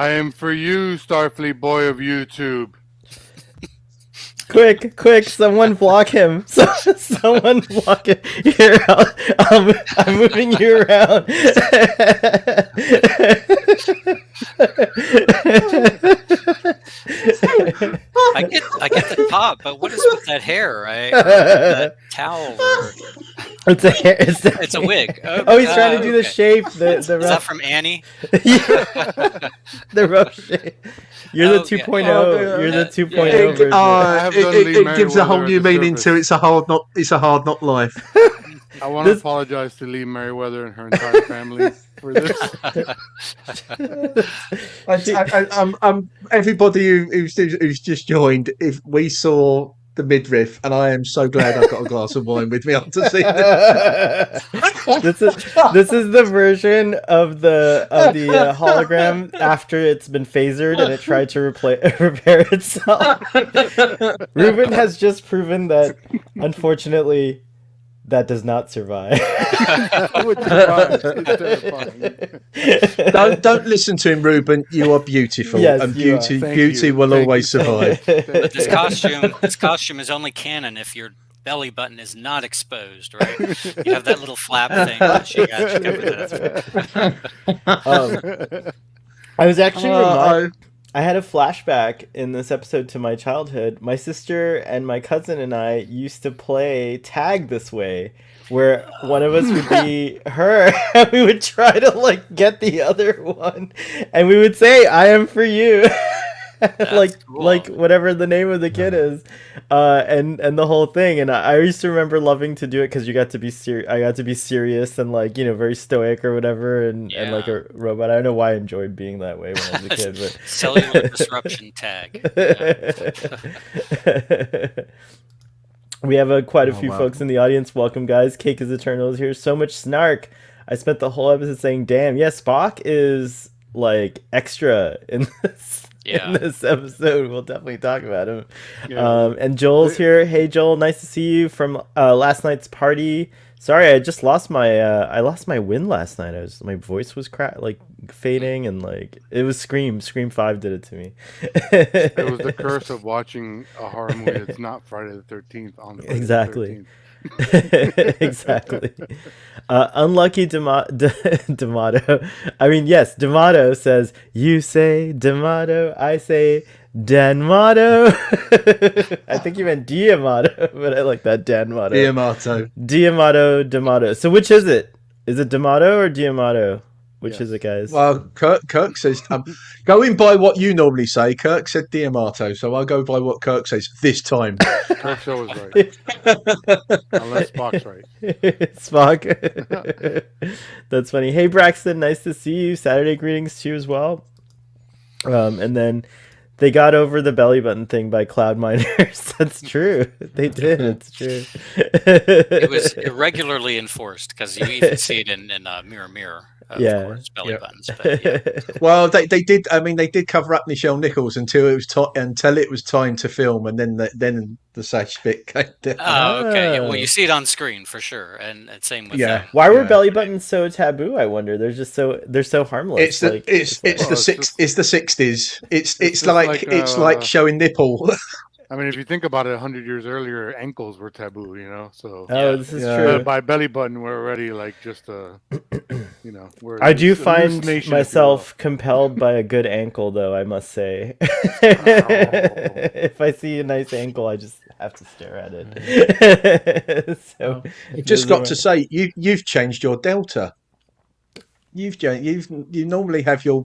I am for you, Starfleet boy of YouTube. Quick! Someone block him! Someone block him! Here, I'm moving you around. I get the top, but what is with that hair, right? Or that towel? Or... It's a hair. It's a wig. Oh, he's trying to do the shape. Is that from Annie? The rough shape. You're the 2.0. You're the 2.0 version. It gives a whole new meaning to it's a hard knock life. I want to apologize to Lee Merriweather and her entire family for this. Everybody who's just joined, if we saw the midriff, and I am so glad I've got a glass of wine with me on to see this is the version of the hologram after it's been phasered and it tried to repair itself. Ruben has just proven that, unfortunately, that does not survive. Don't listen to him, Ruben. You are beautiful, yes, and beauty will always survive. But this costume is only canon if your belly button is not exposed, right? You have that little flap thing that she got you covered. I was actually I had a flashback in this episode to my childhood. My sister and my cousin and I used to play tag this way, where one of us would be her, and we would try to get the other one, and we would say, "I am for you," like whatever the name of the kid is, and the whole thing. And I used to remember loving to do it because you got to be I got to be serious and very stoic or whatever, and like a robot. I don't know why I enjoyed being that way when I was a kid, but cellular disruption tag. We have quite a few folks in the audience. Welcome, guys. Cake is Eternal is here. So much snark. I spent the whole episode saying, "Damn, yeah, Spock is extra in this." In this episode, we'll definitely talk about him. And Joel's here. Hey, Joel, nice to see you from last night's party. Sorry, I just lost my win last night. My voice was fading, and it was Scream 5 did it to me. It was the curse of watching a horror movie that's not Friday the 13th on the exactly. The 13th. Exactly. Unlucky D'Amato. I mean, yes, D'Amato says, "You say D'Amato, I say Danmato." I think you meant Diamato, but I like that Danmato. D'Amato. So which is it? Is it D'Amato or Diamato? Which is it, guys? Well, Kirk says, going by what you normally say, Kirk said Diamato, so I'll go by what Kirk says this time. Kirk's always right. Unless Spock's right. Spock. That's funny. Hey, Braxton, nice to see you. Saturday greetings to you as well. And then they got over the belly button thing by cloud miners. That's true. They did. It's true. It was irregularly enforced because you even see it in Mirror. Of course, belly buttons. But, well, they did. I mean, they did cover up Nichelle Nichols until it was time to film, and then the sash bit came down. Oh, okay. Yeah, well, you see it on screen for sure, and same with them. Why were belly buttons so taboo? I wonder. They're so harmless. It's the 60s. It's like showing nipple. I mean, if you think about it, 100 years earlier, ankles were taboo, So. This is true. By belly button, we're already just I do find myself compelled by a good ankle, though. I must say, if I see a nice ankle, I just have to stare at it. So, just got to say, you've changed your delta. You normally have your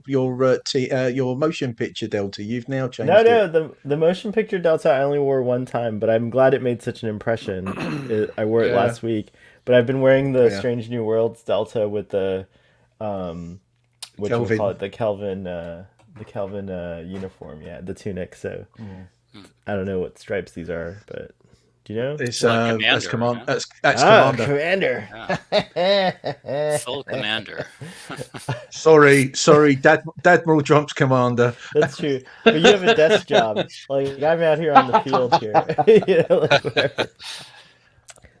motion picture delta. You've now changed. No, the motion picture delta I only wore one time, but I'm glad it made such an impression. I wore it last week, but I've been wearing the Strange New Worlds delta with the what do we call it, the Kelvin uniform, the tunic. So I don't know what stripes these are, but do you know? It's that's Commander. Commander. Full Commander. sorry, Dadmiral Drum's Commander. That's true, but you have a desk job. I'm out here on the field here. Whatever.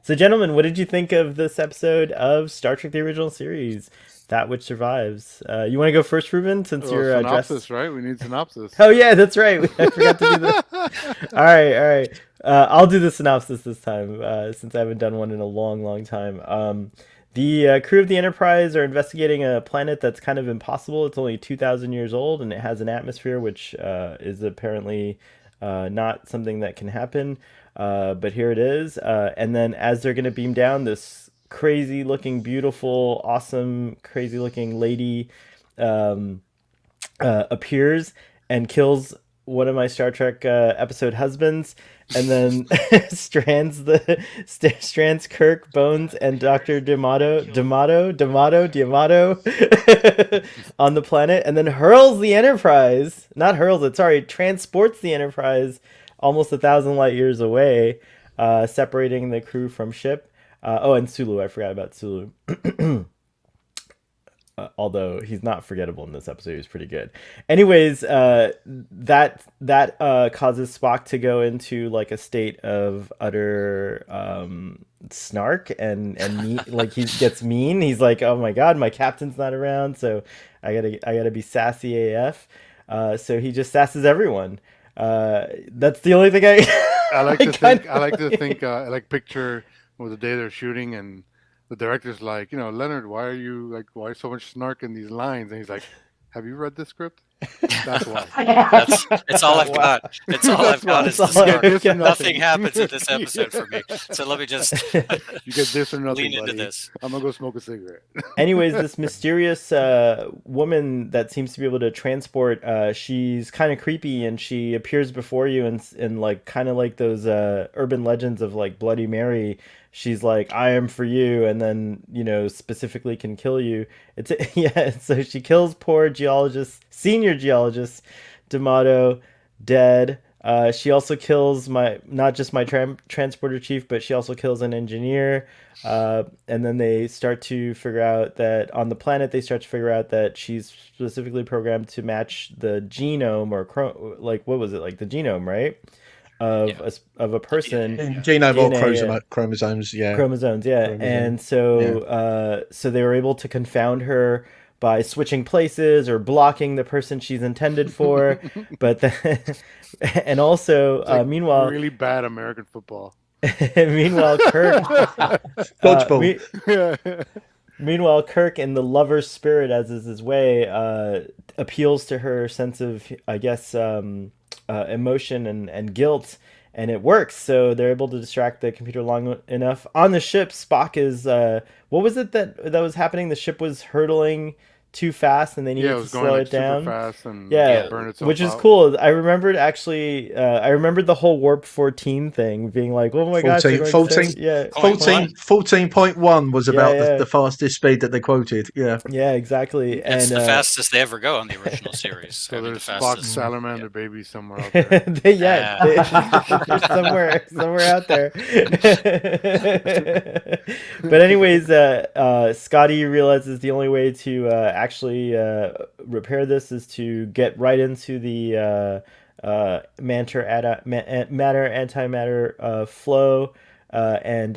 So, gentlemen, what did you think of this episode of Star Trek: The Original Series? That which survives. You want to go first, Ruben, since you're synopsis, right? We need synopsis. Oh yeah, that's right. I forgot to do that. All right. I'll do the synopsis this time, since I haven't done one in a long time. The crew of the Enterprise are investigating a planet that's kind of impossible. It's only 2,000 years old, and it has an atmosphere, which is apparently not something that can happen. But here it is. And then as they're going to beam down, this crazy looking, beautiful, awesome, crazy looking lady appears and kills one of my Star Trek episode husbands, and then strands Kirk, Bones, and Dr. D'Amato on the planet, and then transports the Enterprise almost 1,000 light years away, separating the crew from ship. And Sulu, I forgot about Sulu. Although he's not forgettable in this episode, he's pretty good. Anyways, that causes Spock to go into like a state of utter snark and like he gets mean. He's like, oh my god, my captain's not around, so I gotta be sassy AF. So he just sasses everyone. That's the only thing I like to think picture the day they're shooting and the director's like, Leonard, why so much snark in these lines? And he's like, have you read the script? That's why. It's all I've got. It's all I've got is the snark. Nothing happens in this episode for me. So let me just you get this or nothing, lean buddy. into this. I'm going to go smoke a cigarette. Anyways, this mysterious woman that seems to be able to transport, she's kind of creepy, and she appears before you in like kind of like those urban legends of like Bloody Mary. She's like, I am for you, and then, specifically can kill you. So she kills poor senior geologist, D'Amato, dead. She also kills not just my transporter chief, but she also kills an engineer. And then they start to figure out that on the planet, that she's specifically programmed to match the genome the genome, right? Of a person, genome or chromosomes, chromosomes, and so they were able to confound her by switching places or blocking the person she's intended for, but and also meanwhile, really bad American football. Meanwhile, Kirk, dodgeball. Meanwhile, Kirk, in the lover's spirit, as is his way, appeals to her sense of, I guess, emotion and guilt, and it works. So they're able to distract the computer long enough. On the ship, Spock is what was it that was happening? The ship was hurtling too fast, and they needed to slow it down. Super fast and burn itself which is out. cool. I remembered the whole warp 14 thing, being like, oh my gosh, 14.1 was about the fastest speed that they quoted. Yeah, exactly. It's the fastest they ever go on the original series. So there's Spock's salamander baby somewhere out there. They're somewhere out there. But anyways, Scotty realizes the only way to actually repair this is to get right into the matter antimatter flow and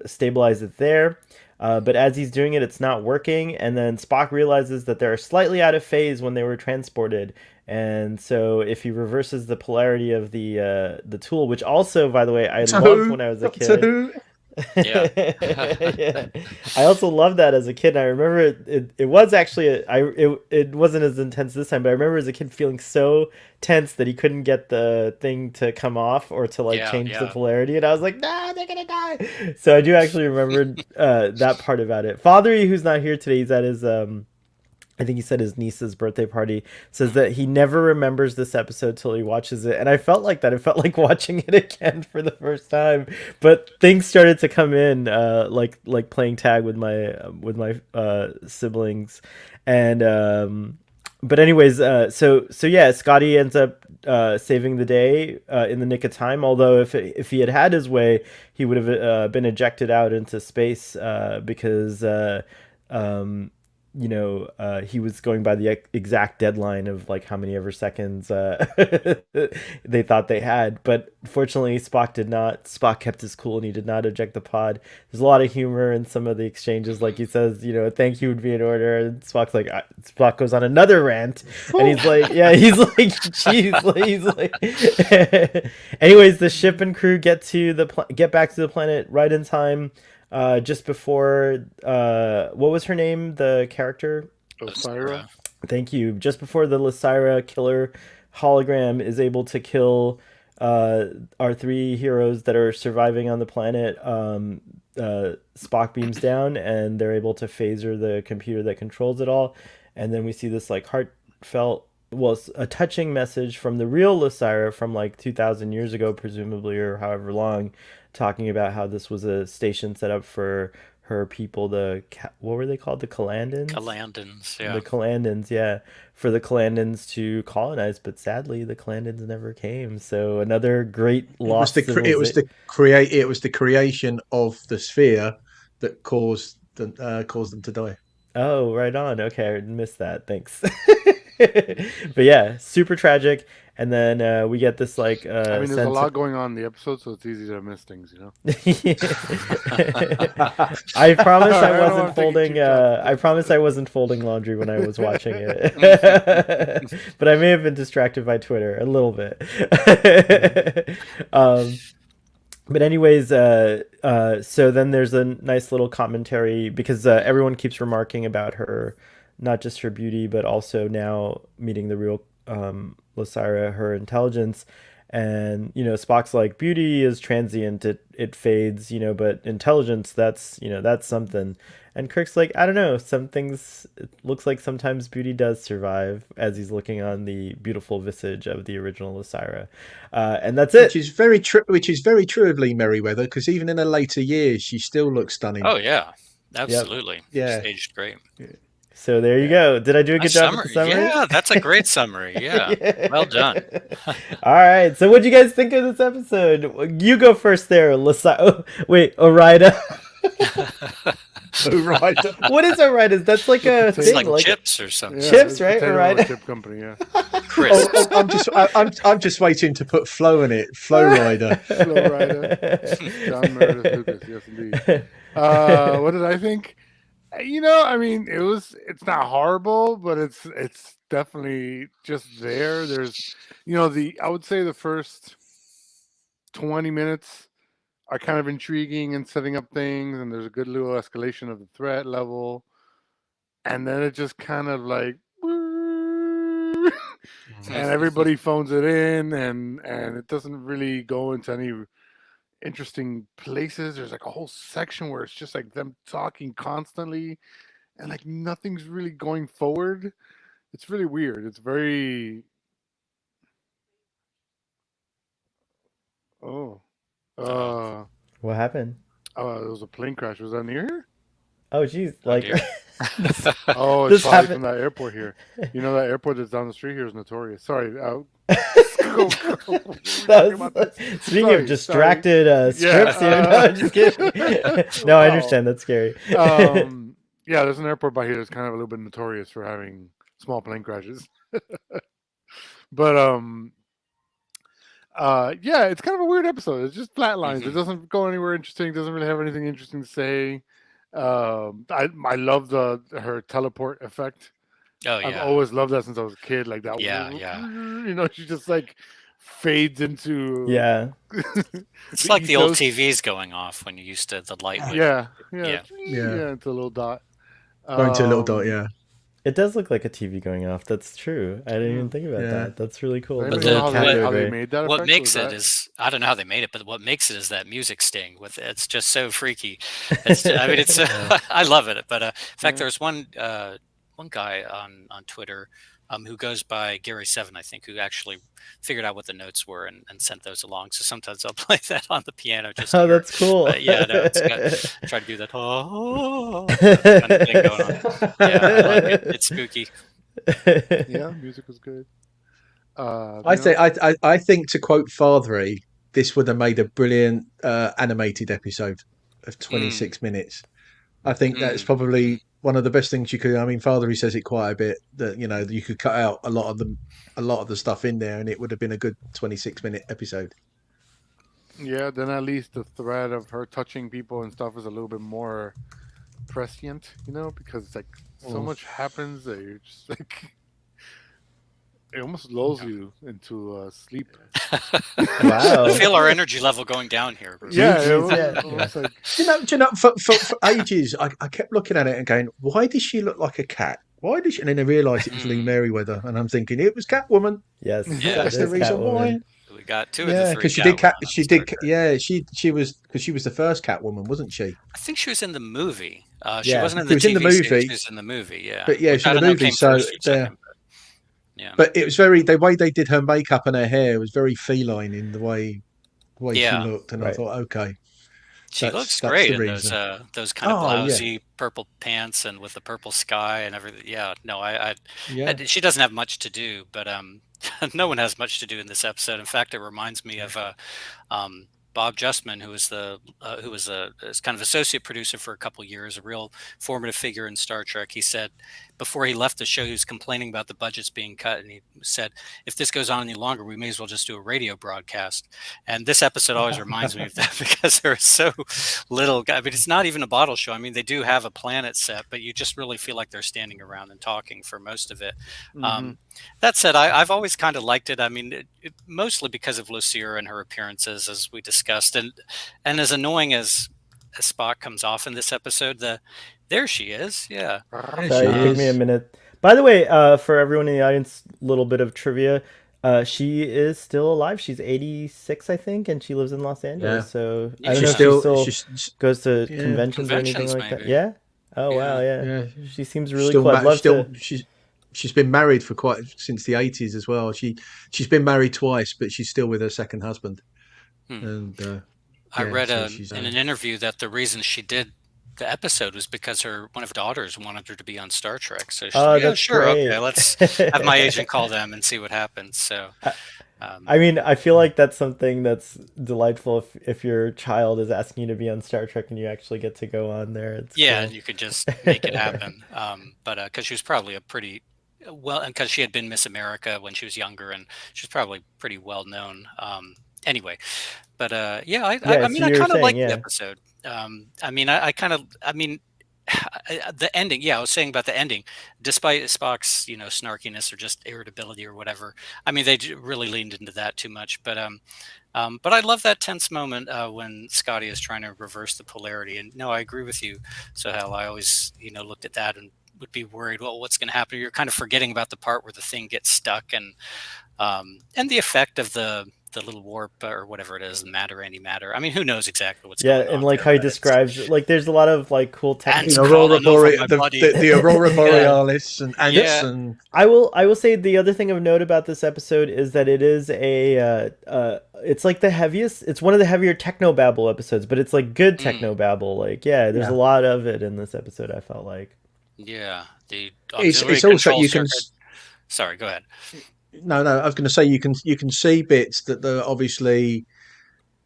stabilize it there. But as he's doing it, it's not working, and then Spock realizes that they're slightly out of phase when they were transported, and so if he reverses the polarity of the tool, which also, by the way, I loved when I was a kid. Yeah. I also loved that as a kid. I remember it was actually it wasn't as intense this time, but I remember as a kid feeling so tense that he couldn't get the thing to come off or to change the polarity, and I was like, no, they're gonna die. So I do actually remember that part about it. Fathery, who's not here today, he's at his I think he said his niece's birthday party, says that he never remembers this episode till he watches it. And I felt like that. It felt like watching it again for the first time. But things started to come in, like playing tag with my siblings. And but anyways, so yeah, Scotty ends up saving the day in the nick of time. Although if he had his way, he would have been ejected out into space because he was going by the exact deadline of like how many ever seconds they thought they had. But fortunately, Spock did not. Spock kept his cool and he did not eject the pod. There's a lot of humor in some of the exchanges. Like he says, thank you would be in order. And Spock goes on another rant, and he's like, jeez, he's like. Anyways, the ship and crew get back to the planet right in time. Just before, what was her name? The character? Osira. Thank you. Just before the Lysira killer hologram is able to kill our three heroes that are surviving on the planet, Spock beams down and they're able to phaser the computer that controls it all. And then we see this like heartfelt, a touching message from the real Lysira from like 2,000 years ago, presumably, or however long, talking about how this was a station set up for her people, what were they called? The Kalandans? Kalandans, yeah. The Kalandans, yeah. For the Kalandans to colonize, but sadly the Kalandans never came. So another great loss. It was the creation of the sphere that caused them to die. Oh, right on. Okay, I missed that. Thanks. But yeah, super tragic. And then we get this like there's a lot going on in the episode, so it's easy to miss things, I promise I wasn't folding laundry when I was watching it. But I may have been distracted by Twitter a little bit. But anyways, so then there's a nice little commentary because everyone keeps remarking about her, not just her beauty, but also now meeting the real Lysira, her intelligence. And Spock's like, beauty is transient, it fades, but intelligence, that's something. And Kirk's like, I don't know, some things, it looks like sometimes beauty does survive, as he's looking on the beautiful visage of the original Lysira. And that's it. Which is very true of Lee Merriweather, because even in her later years she still looks stunning. Oh yeah, absolutely. Yep. Yeah, she's aged great. So there you go. Did I do a good job with the summary? Yeah, that's a great summary. Yeah. Well done. All right. So what do you guys think of this episode? You go first there, Orida. Orida. What is Orida? That's like a it's thing, like chips or something. Yeah, chips, right? Orida chip company, yeah. Crisps. I'm just waiting to put Flo in it. Flow Rider. Flow Rider. John Meredith Lucas, yes indeed. What did I think? It's not horrible, but it's definitely just there. There's, I would say the first 20 minutes are kind of intriguing and setting up things, and there's a good little escalation of the threat level, and then it just kind of like, and everybody phones it in, and it doesn't really go into any interesting places. There's like a whole section where it's just like them talking constantly and like nothing's really going forward. It's really weird. It's very what happened? There was a plane crash. Was that near here? Oh geez, like it's probably from that airport here. That airport that's down the street here is notorious. Sorry. Speaking of distracted scripts here, no, just kidding. No, I understand. That's scary. There's an airport by here that's kind of a little bit notorious for having small plane crashes. But it's kind of a weird episode. It's just flatlines. Mm-hmm. It doesn't go anywhere interesting. It doesn't really have anything interesting to say. I love her teleport effect. Oh yeah, I've always loved that since I was a kid. Like that. Yeah. She just like fades into. Yeah. It's like the old TVs going off when you used to the light. Yeah. It's a little dot. Going to a little dot. Yeah. It does look like a TV going off. That's true. I didn't even think about that. That's really cool. But how they made that what makes it is, I don't know how they made it, but what makes it is that music sting with it. It's just so freaky. I love it. But in fact, there's one guy on Twitter who goes by Gary7, I think, who actually figured out what the notes were and sent those along. So sometimes I'll play that on the piano. That's cool. Try to do that. Kind of thing going on. Yeah, I like it. It's spooky. Yeah, music was good. I think, to quote Fathery, this would have made a brilliant animated episode of 26 minutes. I think that's probably one of the best things you could. I mean, Father, says it quite a bit that you could cut out a lot of the stuff in there, and it would have been a good 26-minute episode. Yeah, then at least the thread of her touching people and stuff is a little bit more prescient, because it's like so much happens that you're just like it almost lulls you into sleep. Wow. I feel our energy level going down here. Yeah, Jeez, like, Do you know, for ages, I kept looking at it and going, why does she look like a cat? Why does she? And then I realised it was Lee Merriweather, and I'm thinking it was Catwoman. Yes, That's the reason why. We got two of the three. Because she did. She was because she was the first Catwoman, wasn't she? I think she was in the movie. She wasn't in She the was in TV the movie. series. She was in the movie. Yeah, But yeah, Which she's I in the don't know movie. came So first or second, yeah. But it was the way they did her makeup and her hair was very feline in the way she looked, and I thought, okay. She looks great in those kind of blousy purple pants and with the purple sky and everything. Yeah, no, she doesn't have much to do, but no one has much to do in this episode. In fact, it reminds me of Bob Justman, who was kind of associate producer for a couple years, a real formative figure in Star Trek. He said before he left the show, he was complaining about the budgets being cut, and he said, if this goes on any longer, we may as well just do a radio broadcast. And this episode always reminds me of that, because there's so little. I mean, it's not even a bottle show. I mean, they do have a planet set, but you just really feel like they're standing around and talking for most of it. That said, I've always kind of liked it. I mean, mostly because of Lucille and her appearances, as we discussed, and as annoying as Spock comes off in this episode, there she is. Yeah. Sorry, it took me a minute. By the way, for everyone in the audience, a little bit of trivia. She is still alive. She's 86, I think, and she lives in Los Angeles. Yeah. So I don't know if she still goes to conventions or anything like that. Yeah. Oh wow, yeah. She seems really cool. She's been married since the 80s as well. She's been married twice, but she's still with her second husband. And I read in an interview that the reason she did the episode was because one of her daughters wanted her to be on Star Trek. So she's sure, great. Okay, let's have my agent call them and see what happens. So, I mean, I feel like that's something that's delightful if your child is asking you to be on Star Trek and you actually get to go on there. It's cool. And you could just make it happen. But because she was probably and because she had been Miss America when she was younger, and she was probably pretty well known. Anyway, but I mean, I kind of like the episode. The ending. Yeah, I was saying about the ending. Despite Spock's, snarkiness or just irritability or whatever, I mean, they really leaned into that too much. But I love that tense moment when Scotty is trying to reverse the polarity. And no, I agree with you, Sohail. I always, looked at that and would be worried. Well, what's going to happen? You're kind of forgetting about the part where the thing gets stuck, and the effect of the little warp or whatever it is, the matter, antimatter. I mean, who knows exactly what's going on? Yeah, and like how he describes, like there's a lot of like cool technical. The Aurora Borealis and ants and. I will say the other thing of note about this episode is that it is it's like the heaviest. It's one of the heavier technobabble episodes, but it's like good technobabble. Like there's a lot of it in this episode. I felt like. Yeah, it's also you can. Sorry, go ahead. No. I was going to say you can see bits that they're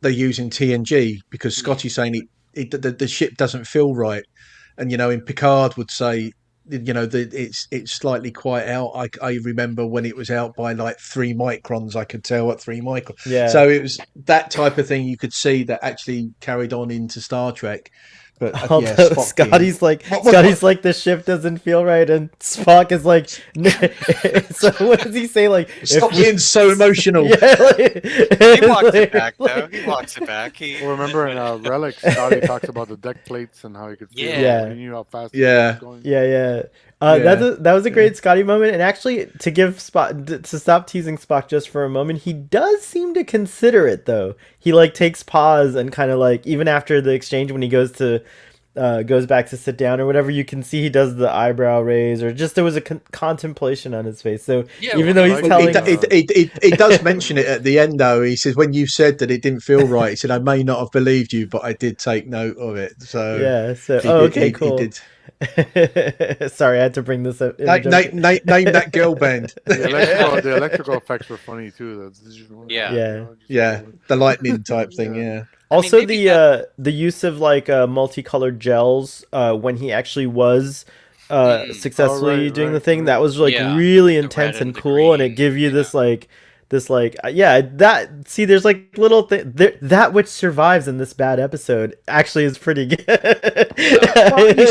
using TNG, because Scotty's saying the ship doesn't feel right, and in Picard would say it's slightly quite out. I remember when it was out by like 3 microns. I could tell at 3 microns. Yeah. So it was that type of thing you could see that actually carried on into Star Trek. But Scotty's like the ship doesn't feel right, and Spock is like, so what does he say? Like, stop being so emotional. He walks it back though. He walks it back. Remember in Relic, Scotty talks about the deck plates and how he could feel he knew how fast it was going. That was a great Scotty moment, and actually to stop teasing Spock just for a moment, he does seem to consider it though. He like takes pause and kind of like, even after the exchange when he goes back to sit down or whatever, you can see he does the eyebrow raise, or just there was a contemplation on his face. So even though he's telling, he does mention it at the end though. He says, when you said that it didn't feel right, he said, I may not have believed you, but I did take note of it. So cool. He did. Sorry, I had to bring this up. Name that girl band. The electrical effects were funny too. The lightning type thing. Yeah. Also, the use of like multicolored gels when he actually was successfully doing the thing. Right. That was like Yeah, really the intense red and and the cool, and it green, give you yeah. this that see, there's like little that which survives in this bad episode actually is pretty good. Well, you're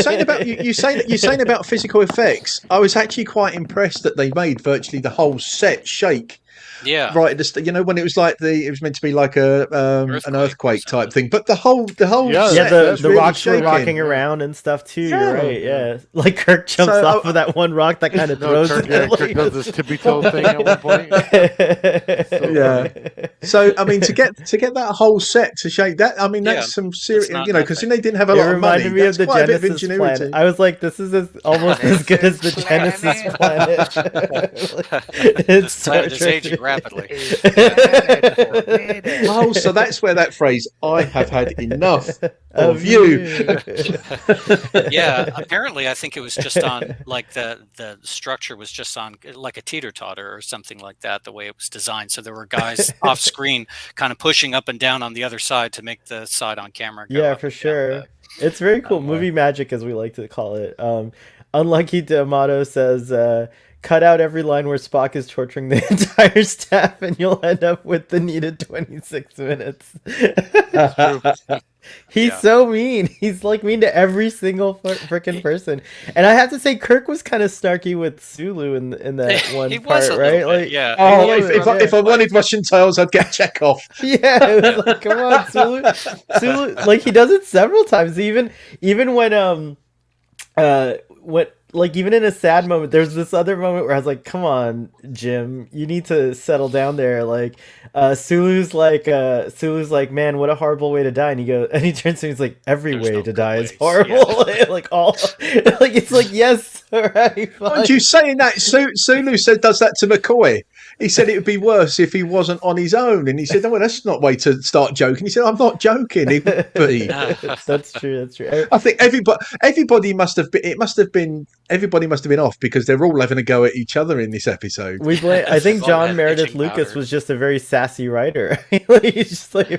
saying about physical effects. I was actually quite impressed that they made virtually the whole set shake. Yeah, Right at the when it was like it was meant to be like an earthquake or type something. thing, but the whole Yeah, set Yeah, was the really rocks were shaking. rocking around and stuff too. You're Yeah. right. Yeah, like Kirk jumps So, off of that one rock that kind of No, throws Kirk, it. yeah, like, Kirk does this tippy toe thing at one point. So Yeah. funny. So I mean, to get that whole set to shake that, I mean, Yeah, that's some serious, not because nothing. they didn't have a It lot of money. reminded me of That's the quite a bit of Genesis ingenuity. planet. I was like, this is almost as good as the Genesis planet. It's Star Planet is Trek. aging rapidly. Oh, so that's where that phrase "I have had enough of you." Yeah, apparently I think it was just on like the structure was just on like a teeter-totter or something like that, the way it was designed. So there were guys off screen kind of pushing up and down on the other side to make the side on camera go Yeah, up for and down, sure. but It's very cool. Movie magic, as we like to call it. Unlucky D'Amato says, cut out every line where Spock is torturing the entire staff and you'll end up with the needed 26 minutes. He's Yeah. so mean. He's like mean to every single freaking person. And I have to say, Kirk was kind of snarky with Sulu in that one he part, was a right? little bit, Like, yeah. Oh, He was, if I wanted Russian tails, I'd get Chekhov. yeah, it was like, come on, Sulu, like he does it several times. Even when like even in a sad moment, there's this other moment where I was like, come on, Jim, you need to settle down there. Like, Sulu's like, man, what a horrible way to die. And he turns to me, he's like, every There's way no to good die is ways, horrible. Like all, like it's like, yes, all right, fine. Aren't you saying that? Sulu does that to McCoy. He said it would be worse if he wasn't on his own, and he said, "Oh, well, that's not a way to start joking." He said, "I'm not joking. It would be." That's true. I think everybody must have been. Everybody must have been off because they're all having a go at each other in this episode. I think All John had Meredith itching Lucas powder. was just a very sassy writer. He's just like a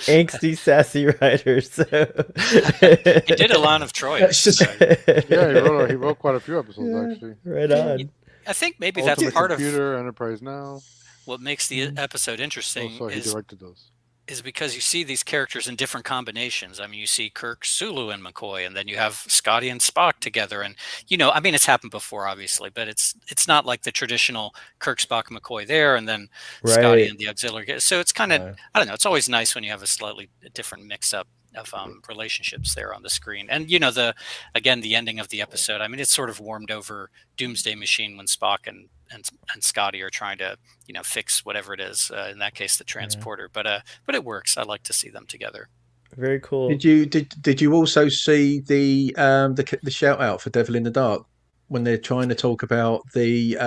angsty, sassy writer. So He did a line of Troy. That's just- Yeah, he wrote quite a few episodes actually. right on. I think maybe that's Ultimate part of Computer, Enterprise Now. what makes the episode interesting Also, he directed those. is because you see these characters in different combinations. I mean, you see Kirk, Sulu, and McCoy, and then you have Scotty and Spock together. And I mean, it's happened before, obviously, but it's not like the traditional Kirk, Spock, McCoy there, and then Scotty Right. and the auxiliary. So it's kind of I don't know. It's always nice when you have a slightly different mix-up of relationships there on the screen. And the ending of the episode. I mean, it's sort of warmed over Doomsday Machine when Spock and Scotty are trying to fix whatever it is, in that case the transporter, but it works. I like to see them together. Very cool. Did you also see the shout out for Devil in the Dark when they're trying to talk about the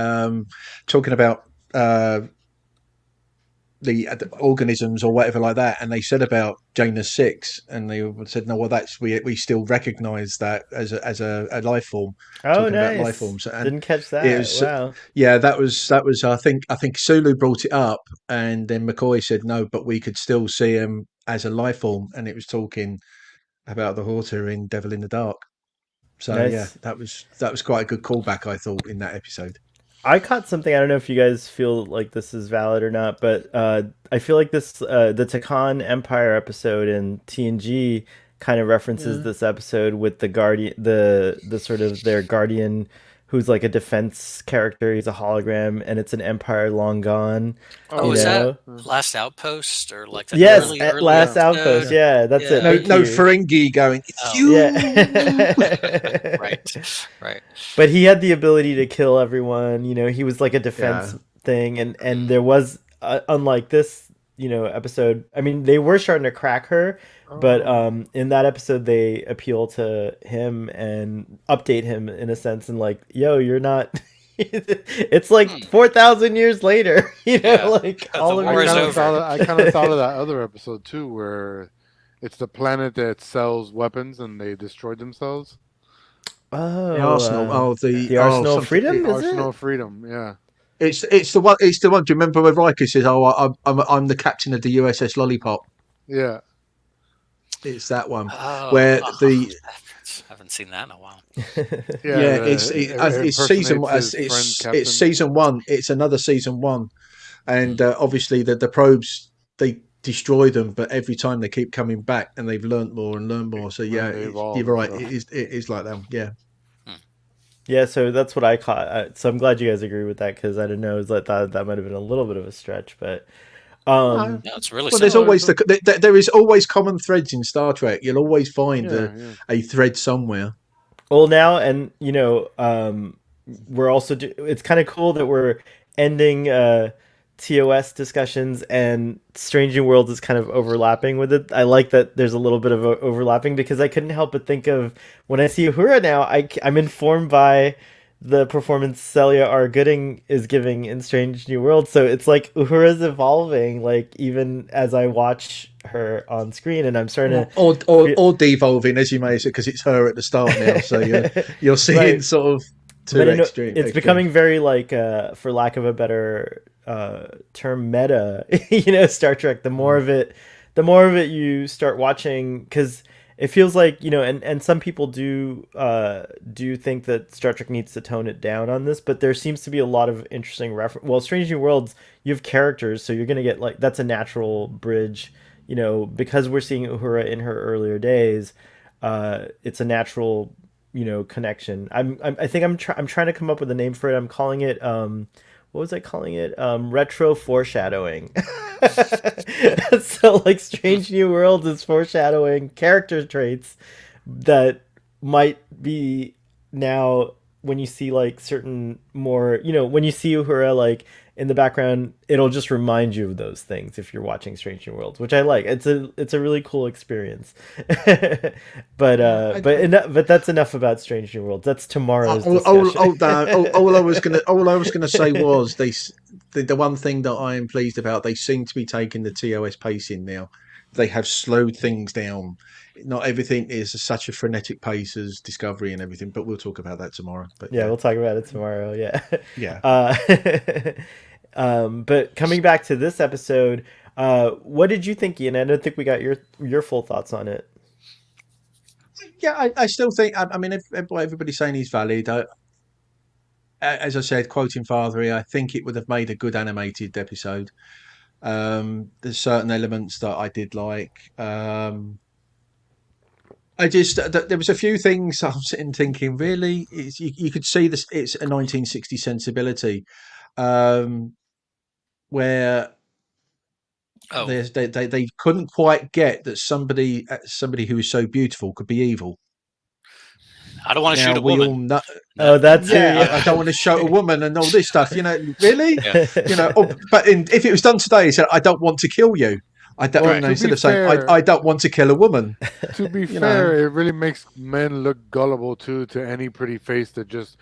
organisms or whatever like that, and they said about Janus 6, and they said, no, well, that's we still recognise that as a life form. Oh, talking nice. about life forms. And Didn't catch that. it was- Wow. Yeah, that was. I think Sulu brought it up, and then McCoy said no, but we could still see him as a life form, and it was talking about the Horta in Devil in the Dark. So Nice. yeah, that was quite a good callback, I thought, in that episode. I caught something. I don't know if you guys feel like this is valid or not, but I feel like this the Takan Empire episode in TNG kind of references this episode with the guardian, the sort of their guardian, who's like a defense character. He's a hologram, and it's an empire long gone. Oh, you is know? that Last Outpost or like the Yes, early at Last episode? Outpost. Yeah, that's Yeah. it. No, Thank no you. Ferengi going. It's Oh. you. Yeah. Right. But he had the ability to kill everyone. He was like a defense thing, and there was unlike this, episode. I mean, they were starting to crack her, but in that episode they appeal to him and update him in a sense, and like, yo, you're not. It's like 4,000 years later, Yeah. like The all of war your is I over. kind of thought of that other episode too, where it's the planet that sells weapons and they destroyed themselves. Oh, The Arsenal. the Arsenal of something- Freedom, is Arsenal it? of Freedom, yeah. It's the one. It's the one. Do you remember where Riker says, "Oh, I'm the captain of the USS Lollipop"? Yeah. It's that one Oh, where Haven't seen that in a while. Yeah, it's season. It's season one. It's another season one, and obviously the probes, they destroy them, but every time they keep coming back, and they've learned more and learned more. So yeah, you're right. It is like that. Yeah. Yeah, so that's what I caught. So I'm glad you guys agree with that, because I didn't know, is that might have been a little bit of a stretch, but no, it's really. Well, there's always there is always common threads in Star Trek. You'll always find a thread somewhere. Well, now, and we're also it's kind of cool that we're ending TOS discussions, and Strange New Worlds is kind of overlapping with it. I like that there's a little bit of overlapping, because I couldn't help but think of, when I see Uhura now, I'm informed by the performance Celia R. Gooding is giving in Strange New Worlds. So it's like Uhura's evolving, like, even as I watch her on screen, and I'm starting to... Or devolving, as you may say, because it's her at the start now. So you're seeing right. Sort of two extreme. It's becoming very, like, for lack of a better term, meta, Star Trek. The more of it you start watching, because it feels like, and some people do think that Star Trek needs to tone it down on this, but there seems to be a lot of interesting reference. Well, Strange New Worlds, you have characters, so you're going to get, like, that's a natural bridge, because we're seeing Uhura in her earlier days. It's a natural, connection. I think I'm trying to come up with a name for it. I'm calling it, what was I calling it? Retro foreshadowing. So, like, Strange New Worlds is foreshadowing character traits that might be now, when you see, like, certain more, when you see Uhura, like, in the background, it'll just remind you of those things if you're watching Strange New Worlds, which I like. It's a really cool experience. but that's enough about Strange New Worlds. That's tomorrow's discussion. All I was gonna say was the one thing that I am pleased about, they seem to be taking the TOS pacing now. They have slowed things down. Not everything is such a frenetic pace as Discovery and everything, but we'll talk about that tomorrow. But yeah, we'll talk about it tomorrow. Yeah. Yeah. But coming back to this episode, what did you think, Ian? I don't think we got your full thoughts on it. Yeah, I still think. I mean, if everybody's saying he's valid, as I said, quoting Fathery, I think it would have made a good animated episode. There's certain elements that I did like. There was a few things I'm sitting thinking, really, you could see this. It's a 1960 sensibility, where they couldn't quite get that somebody who is so beautiful could be evil. I don't want to shoot a woman. That's I don't want to shoot a woman and all this stuff. Really, yeah. But if it was done today, he said, "I don't want to kill you." I don't. Right. Instead of saying, "I don't want to kill a woman." To be fair, it really makes men look gullible too to any pretty face that just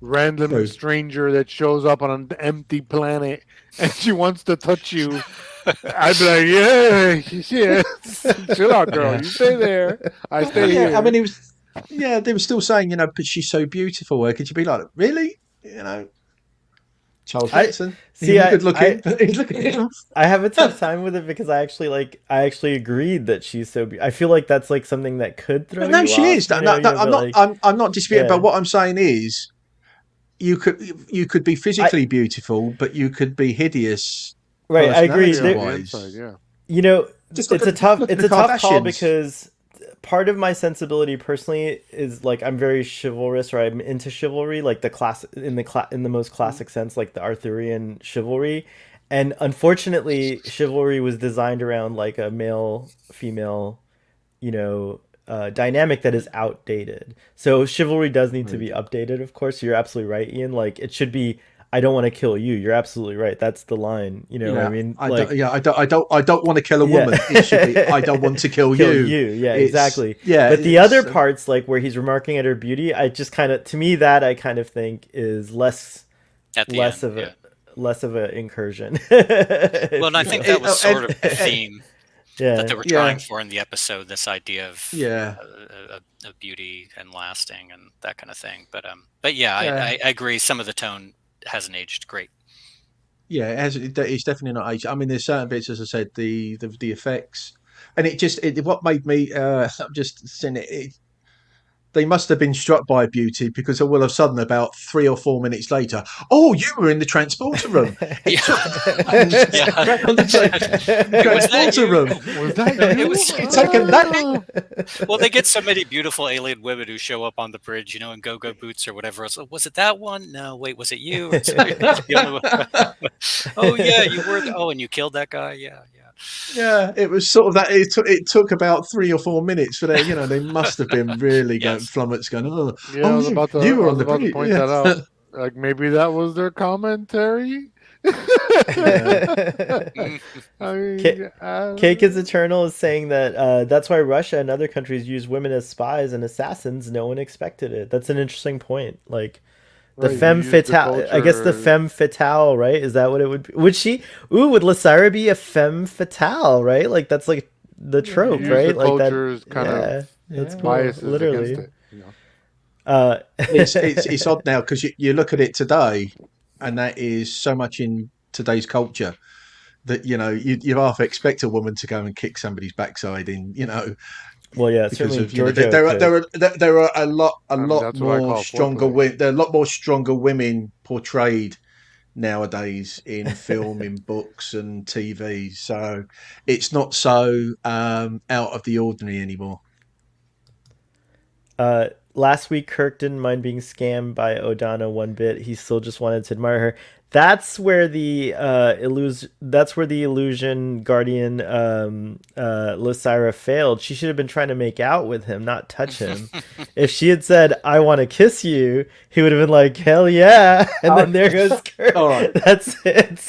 random stranger that shows up on an empty planet and she wants to touch you. I'd be like, yeah, chill out, girl. You stay there. I stay here. I mean, it was. Yeah, they were still saying, but she's so beautiful. Where could you be like, really? Charles Manson. Good looking. I have a tough time with it, because I actually agreed that she's so beautiful. I feel like that's like something that could throw you off. She is. I'm not disputing. But what I'm saying is, you could be physically beautiful, but you could be hideous. Right, I agree. It's a tough call, because part of my sensibility personally is, like, I'm very chivalrous, or I'm into chivalry, like the class in the most classic sense, like the Arthurian chivalry. And unfortunately, chivalry was designed around, like, a male female, dynamic that is outdated. So chivalry does need to be updated. Of course, you're absolutely right, Ian. Like, it should be, I don't want to kill you. You're absolutely right. That's the line. What I mean? I don't want to kill a woman. It should be, I don't want to kill you. Yeah, exactly. Yeah. But the other parts, like where he's remarking at her beauty, I just kind of, to me, that I kind of think is less of an incursion. Well, and I think that was sort of the theme that they were trying for in the episode. This idea of beauty and lasting and that kind of thing. But I agree. Some of the tone hasn't aged great. Yeah, it's definitely not aged. I mean, there's certain bits, as I said, the effects, and what made me I'm just saying it. they must have been struck by beauty, because all of a sudden, about 3 or 4 minutes later, oh, you were in the transporter room. It took on the transporter room. Was that you? It was taken that. Well, they get so many beautiful alien women who show up on the bridge, in go-go boots or whatever. So, was it that one? No, wait, was it you? Oh yeah, you were. And you killed that guy. Yeah. Yeah, it was sort of that. It took about 3 or 4 minutes for they must have been really going flummoxed, going, oh, yeah, I was about to, you were on the about to bridge. point that out. Like maybe that was their commentary. I mean, Cake is Eternal is saying that that's why Russia and other countries use women as spies and assassins. No one expected it. That's an interesting point. Like the femme fatale. I guess the femme fatale, right? Is that what it would be? Would she? Ooh, would Lysaira be a femme fatale? Right? Like that's like the trope, right? Like that. Kind of that's cool. biases Literally. against it, it's odd now because you look at it today, and that is so much in today's culture that you half expect a woman to go and kick somebody's backside in. Well, yeah, because certainly there are a lot more stronger women. There are a lot more stronger women portrayed nowadays in film, in books, and TV. So it's not so out of the ordinary anymore. Last week, Kirk didn't mind being scammed by O'Donnell one bit. He still just wanted to admire her. That's where the illusion guardian Lysaira failed. She should have been trying to make out with him, not touch him. If she had said, "I want to kiss you," he would have been like, "Hell yeah!" And then there goes Kirk. All right. That's it.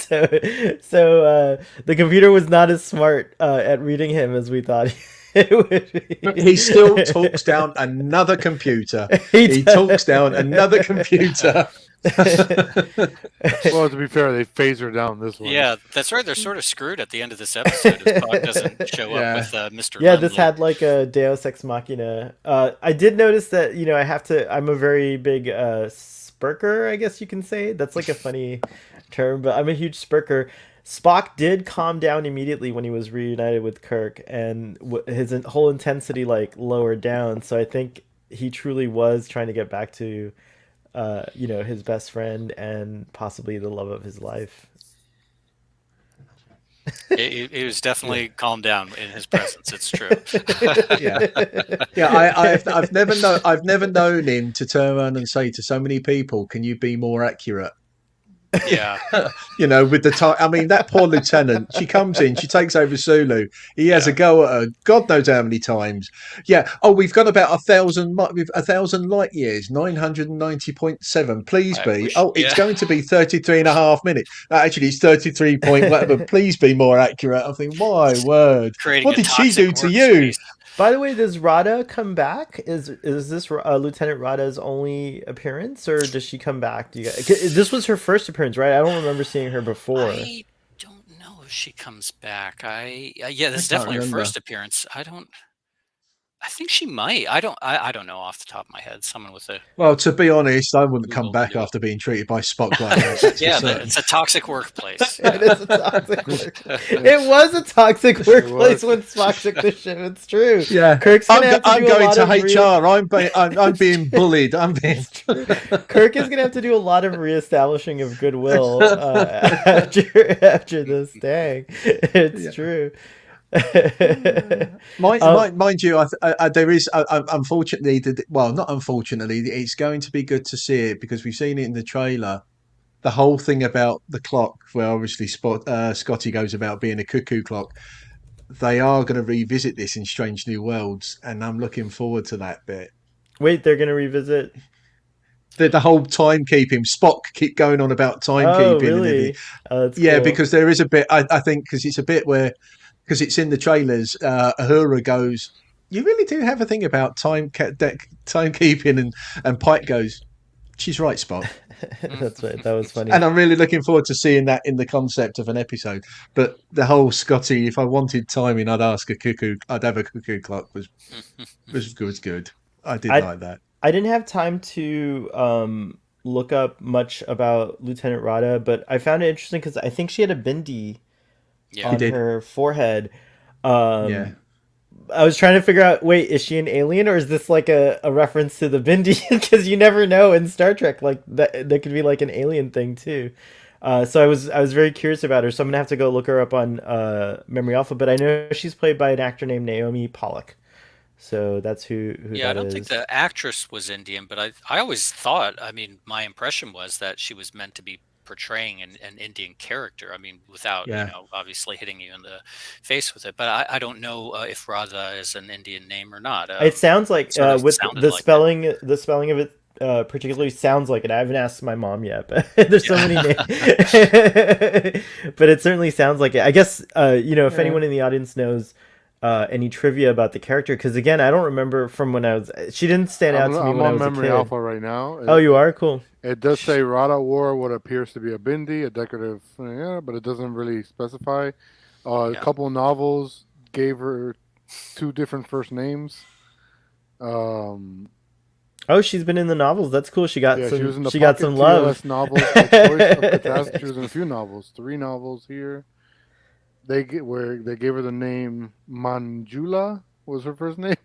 So the computer was not as smart at reading him as we thought. He still talks down another computer. He talks down another computer. Well, to be fair, they phase her down this one. Yeah, that's right. They're sort of screwed at the end of this episode. His dog doesn't show up with Mr. Yeah, Lemley. this had like a Deus Ex Machina. I did notice that I'm a very big spurker, I guess you can say. That's like a funny term, but I'm a huge spurker. Spock did calm down immediately when he was reunited with Kirk, and his whole intensity like lowered down. So I think he truly was trying to get back to, his best friend and possibly the love of his life. He was definitely calmed down in his presence. It's true. I've never known him to turn around and say to so many people, "Can you be more accurate?" Yeah. With the time. I mean, that poor lieutenant, she comes in, she takes over Sulu. He has a go at her, God knows how many times. Yeah. Oh, we've got about 1,000 light years, 990.7. Please be. It's going to be 33.5 minutes. Actually, it's 33 point whatever. Please be more accurate. I think, my word. What did she do to you? By the way, does Rada come back? Is this Lieutenant Rada's only appearance, or does she come back? This was her first appearance, right? I don't remember seeing her before. I don't know if she comes back. This is definitely her first appearance. I think she might. I don't know off the top of my head. Someone with a... Well, to be honest, I wouldn't come back after being treated by Spock like that. It's a toxic workplace. It is a toxic workplace. It was a toxic workplace when Spock took the ship. It's true. Yeah, Kirk's I'm going to HR. I'm being bullied. Kirk is going to have to do a lot of reestablishing of goodwill after this. Dang, it's true. Mind you, there is unfortunately, not unfortunately, it's going to be good to see it because we've seen it in the trailer. The whole thing about the clock, where obviously Scotty goes about being a cuckoo clock. They are going to revisit this in Strange New Worlds, and I'm looking forward to that bit. Wait, they're going to revisit the whole timekeeping. Spock keep going on about timekeeping. Oh, really? That's cool. Because there is a bit. I think because it's a bit where. Because it's in the trailers, Uhura goes, "You really do have a thing about timekeeping," and Pike goes, "She's right, Spock." That's right. That was funny. And I'm really looking forward to seeing that in the concept of an episode. But the whole Scotty, if I wanted timing, I'd have a cuckoo clock was good. I did like that. I didn't have time to look up much about Lieutenant Rada, but I found it interesting because I think she had a bindi on her forehead. I was trying to figure out, wait, is she an alien or is this like a reference to the Bindi? Because you never know in Star Trek, like that could be like an alien thing too. So I was very curious about her. So I'm gonna have to go look her up on Memory Alpha. But I know she's played by an actor named Naomi Pollock. So that's who Yeah, I that don't think is. the actress was Indian, but I always thought, I mean, my impression was that she was meant to be portraying an Indian character. I mean, without, Yeah. obviously hitting you in the face with it. But I don't know if Radha is an Indian name or not. It sounds like Sort of with sounded the like spelling of it particularly sounds like it. I haven't asked my mom yet, but there's so many names. But it certainly sounds like it. I guess if anyone in the audience knows any trivia about the character, because again, I don't remember from when I was. She didn't stand out to me I'm when I on was a Memory kid. Alpha right now. Oh, you are? Cool. It does say Radha wore what appears to be a bindi, a decorative, but it doesn't really specify. A couple novels gave her 2 different first names. Oh, she's been in the novels. That's cool. She got some. She was in the she got some love. TOS novels. Like Choice of Catastrophe. She was in a few novels, 3 novels here. They gave her the name Manjula was her first name.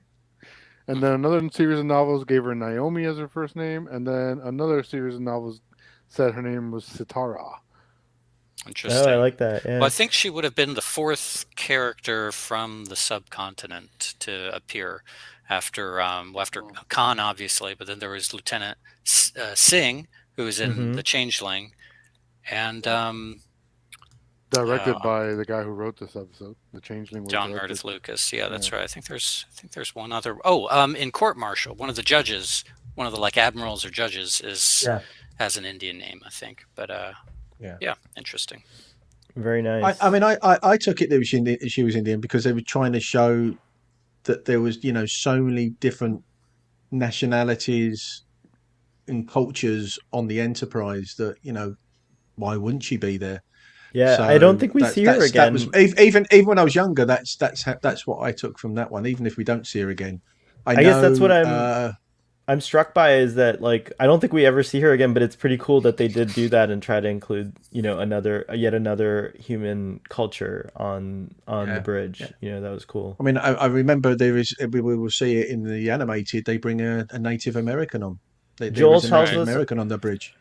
And then another series of novels gave her Naomi as her first name, and then another series of novels said her name was Sitara. Interesting. Oh, I like that. Yeah. Well, I think she would have been the 4th character from the subcontinent to appear after Khan, obviously, but then there was Lieutenant Singh, who was in The Changeling, and directed by the guy who wrote this episode, The Changeling. John Meredith Lucas. Yeah, that's right. I think there's one other. Oh, in Court Martial, one of the judges, one of the like admirals or judges, has an Indian name, I think. But yeah, interesting. Very nice. I mean, I took it that she was Indian because they were trying to show that there was so many different nationalities and cultures on the Enterprise that why wouldn't she be there? Yeah, so I don't think we see her again. That was, even when I was younger, that's what I took from that one. Even if we don't see her again, I guess that's what I'm struck by is that like I don't think we ever see her again, but it's pretty cool that they did do that and try to include yet another human culture on the bridge. Yeah. That was cool. I mean, I remember we will see it in the animated. They bring a Native American on. Joel tells us American on the bridge.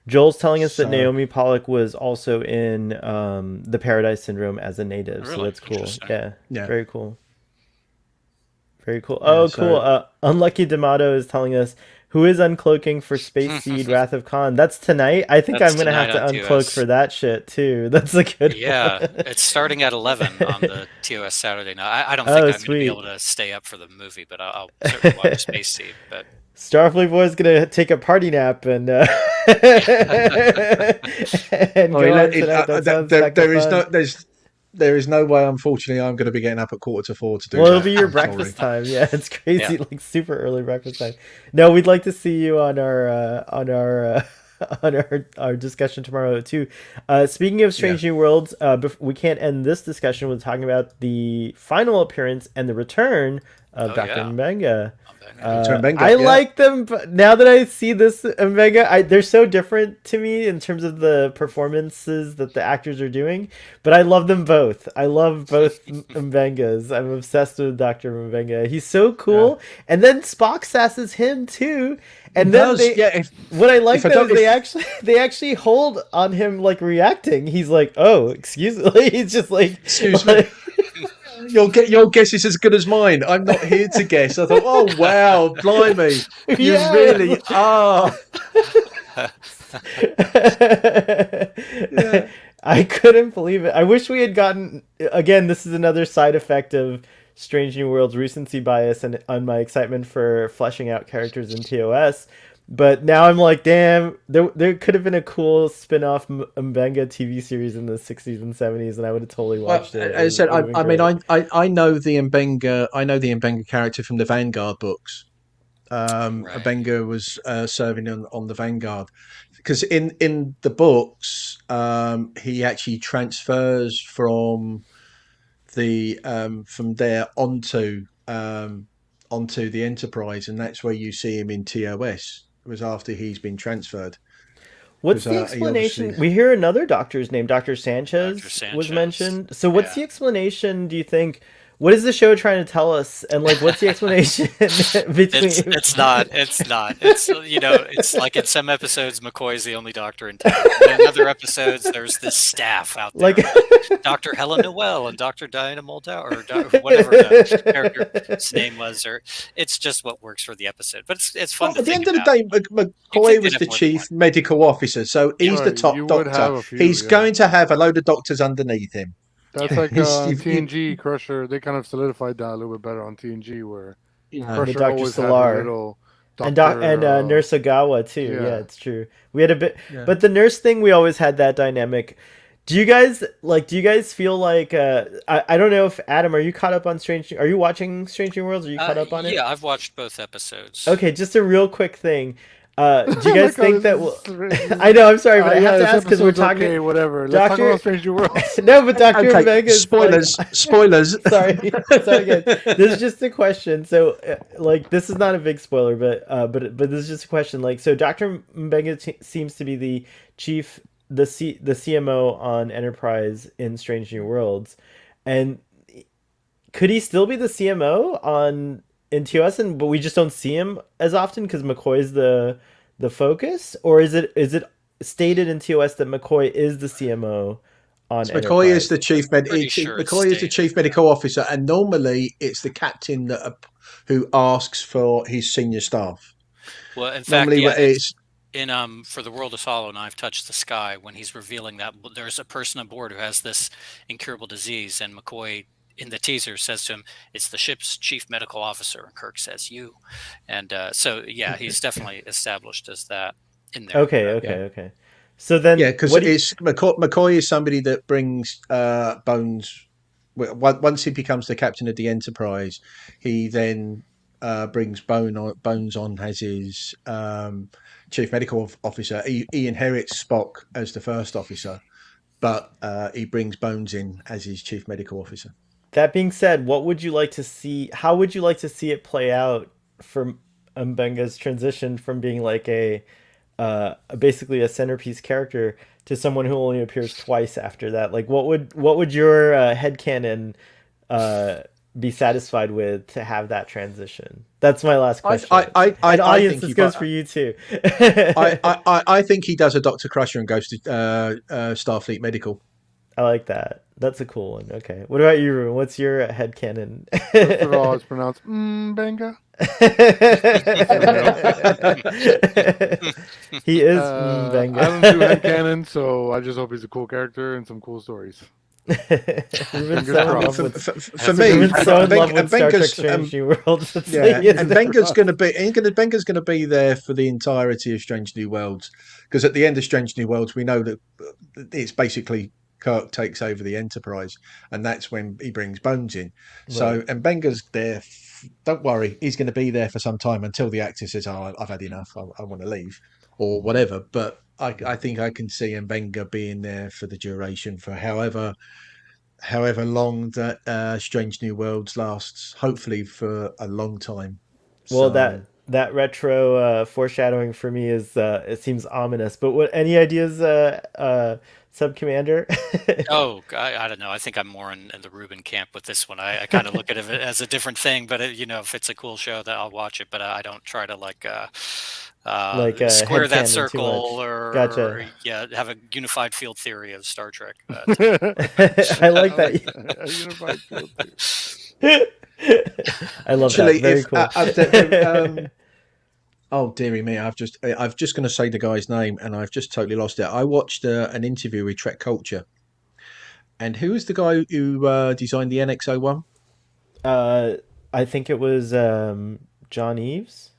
Joel's telling us that Naomi Pollock was also in the Paradise Syndrome as a native, really? So that's cool. Yeah, very cool. Very cool. Yeah, oh, cool. Unlucky D'Amato is telling us who is uncloaking for Space Seed Wrath of Khan. That's tonight. I think I'm going to have to uncloak for that shit, too. That's a good one. It's starting at 11 on the TOS Saturday night. I don't think I'm going to be able to stay up for the movie, but I'll certainly watch Space Seed. But Starfleet Boy's going to take a party nap and go on tonight. There is no way, unfortunately, I'm going to be getting up at 3:45 to do Well, it'll be your breakfast time. Yeah, it's crazy, like super early breakfast time. No, we'd like to see you on our discussion tomorrow too. Speaking of Strange New Worlds, we can't end this discussion with talking about the final appearance and the return of Dr. Mbenga. I like them, but now that I see this Mbenga, they're so different to me in terms of the performances that the actors are doing, but I love them both. I love both Mbengas. I'm obsessed with Dr. Mbenga. He's so cool. And then Spock sasses him too. And then what I like though is they actually hold on him like reacting. He's like, "Oh, excuse me." He's just like, "Excuse me." Your guess is as good as mine. I'm not here to guess. I thought, oh wow, blimey, you really are. I couldn't believe it. I wish we had gotten. Again, this is another side effect of Strange New Worlds recency bias and on my excitement for fleshing out characters in TOS. But now I'm like, damn, there could have been a cool spin-off Mbenga TV series in the 60s and 70s, and I would have totally watched it. As I said, I know the Mbenga character from the Vanguard books. Mbenga was serving on the Vanguard because in the books he actually transfers from there onto the Enterprise, and that's where you see him in TOS. It was after he's been transferred. What's the explanation? We hear another doctor's name, Dr. Sanchez was mentioned. So what's the explanation, do you think, what is the show trying to tell us, and like what's the explanation between? It's not. It's it's like in some episodes McCoy's the only doctor in town. And in other episodes, there's this staff out there, like Dr. Helen Noel and Dr. Diana Muldow, or whatever the character's name was, or it's just what works for the episode. But it's fun. Well, at the end of the day, McCoy was the chief medical officer, so he's the top doctor. He's going to have a load of doctors underneath him. That's like TNG. Crusher, they kind of solidified that a little bit better on TNG, where Crusher Dr. always Solar. had a little doctor, and Nurse Ogawa too. Yeah, it's true. We had a bit, but the nurse thing, we always had that dynamic. Do you guys feel like I don't know if Adam, are you caught up on Are you watching Strange New Worlds? Are you caught up on it? Yeah, I've watched both episodes. Okay, just a real quick thing. Do you guys think that? I know. I'm sorry, but I have to ask because we're talking. Okay, whatever. Let's talk about Strange New Worlds. No, but Dr. Omega. Spoilers. Spoilers. Sorry again. This is just a question. So, this is not a big spoiler, but this is just a question. So Dr. Mbenga seems to be the chief, the CMO on Enterprise in Strange New Worlds, and could he still be the CMO in TOS, but we just don't see him as often because McCoy is the focus, or is it stated in TOS that McCoy is the CMO on Enterprise? McCoy is the chief McCoy is the chief medical officer, and normally it's the captain who asks for his senior staff. Well, in fact, it's in For the World is Hollow and I've Touched the Sky, when he's revealing that there's a person aboard who has this incurable disease, and McCoy in the teaser says to him, "It's the ship's chief medical officer." And Kirk says, "You," and so he's definitely established as that in there. Okay. So then, because McCoy is somebody that brings Bones. Once he becomes the captain of the Enterprise, he then brings Bones on as his chief medical officer. He inherits Spock as the first officer, but he brings Bones in as his chief medical officer. That being said, what would you like to see? How would you like to see it play out for Mbenga's transition from being like basically a centerpiece character to someone who only appears twice after that? Like, what would your headcanon be sacified with to have that transition? That's my last question. Audience, this goes for you too. I think he does a Dr. Crusher and goes to Starfleet Medical. I like that. That's a cool one. Okay. What about you, Ruben? What's your headcanon? First of all, it's pronounced Mbenga. He is Mbenga. I don't do headcanon, so I just hope he's a cool character and some cool stories. For me, Mbenga's Strange New Worlds. And Mbenga's going to be there for the entirety of Strange New Worlds, because at the end of Strange New Worlds, we know that it's basically Kirk takes over the Enterprise, and that's when he brings Bones in. Right. So, and Mbenga's there. Don't worry, he's going to be there for some time until the actor says, "Oh, I've had enough. I want to leave," or whatever. But I think I can see Mbenga being there for the duration, for however long that Strange New Worlds lasts. Hopefully, for a long time. Well, that retro foreshadowing for me is it seems ominous. But any ideas, Sub-Commander? I don't know. I think I'm more in the Ruben camp with this one. I kind of look at it as a different thing, but if it's a cool show, that I'll watch it. But I don't try to square that circle or have a unified field theory of Star Trek. I like that. Unified field theory. I love that. Very cool. Oh dearie me! I've just going to say the guy's name, and I've just totally lost it. I watched an interview with Trek Culture, and who was the guy who designed the NX-01? I think it was John Eves.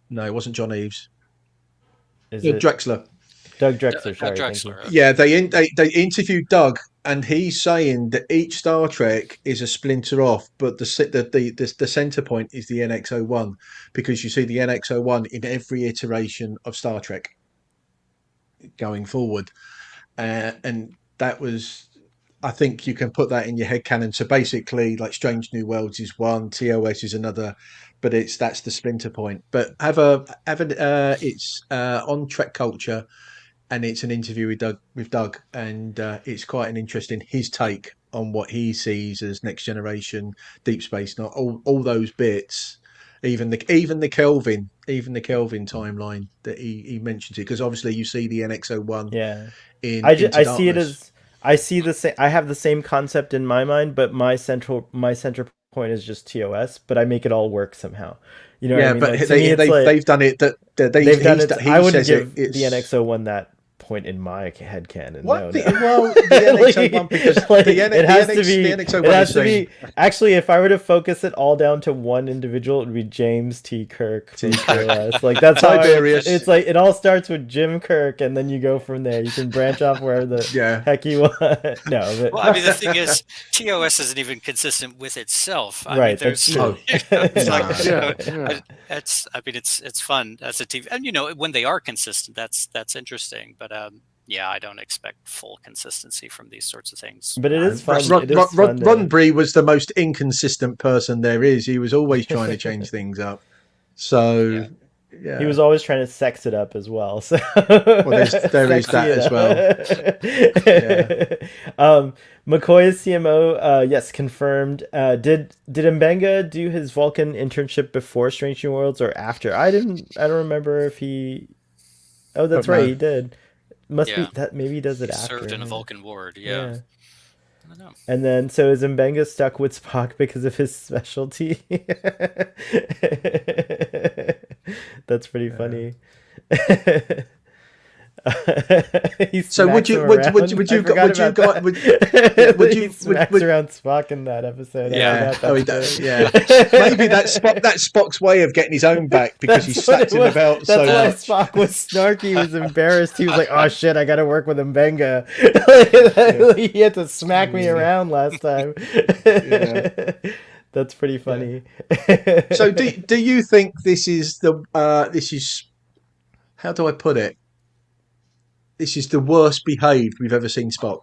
No, it wasn't John Eves. Drexler. Doug Drexler. Doug Drexler. Yeah, they interviewed Doug, and he's saying that each Star Trek is a splinter off, but the center point is the NX-01, because you see the NX-01 in every iteration of Star Trek going forward, and that was. I think you can put that in your headcanon. So basically, like Strange New Worlds is one, TOS is another, but that's the splinter point. But it's on Trek Culture, and it's an interview with Doug, and it's quite an interesting his take what he sees as Next Generation, Deep Space Nine, all those bits, even the Kelvin timeline that he mentions it, because obviously you see the NX-01 Yeah. in I Into see it Darkness. as I see the same. I have the same concept in my mind, but my center point is just TOS. But I make it all work somehow. You know what I Yeah, mean? but Like to me, it's like they've done it that they've done it. I he wouldn't says give the it's NX-01 that point in my headcanon. what No, the, no. well, the NX-01, because Like, the it has to be. the It NX-01 has is to saying be. Actually, if I were to focus it all down to one individual, it would be James T. Kirk from TOS. Like that's how Tiberius. it's like it all starts with Jim Kirk, and then you go from there. You can branch off wherever the heck you want. No, but well, I mean, the thing is, TOS isn't even consistent with itself. I mean, right, there's, that's true. it's like, Yeah. it's fun as a TV, and when they are consistent, that's interesting. But yeah, I don't expect full consistency from these sorts of things. But it is fun. Roddenberry was the most inconsistent person there is. He was always trying to change things up. So yeah. He was always trying to sex it up as well. So well, there is that as well. McCoy is CMO. Yes, confirmed. Did Mbenga do his Vulcan internship before Strange New Worlds or after? I don't remember if he. Oh, that's right. He did. Must be that maybe he does it after. Served in a Vulcan ward. Yeah. I don't know. And then so is Mbenga stuck with Spock because of his specialty? That's pretty funny. So would you smacks around Spock in that episode? Yeah, maybe that's Spock's way of getting his own back because he slapped him about. That's so why much. Spock was snarky. He was embarrassed. He was like, "Oh shit, I got to work with Mbenga." He had to smack me around last time. That's pretty funny. So do you think this is how do I put it? This is the worst behaved we've ever seen Spock.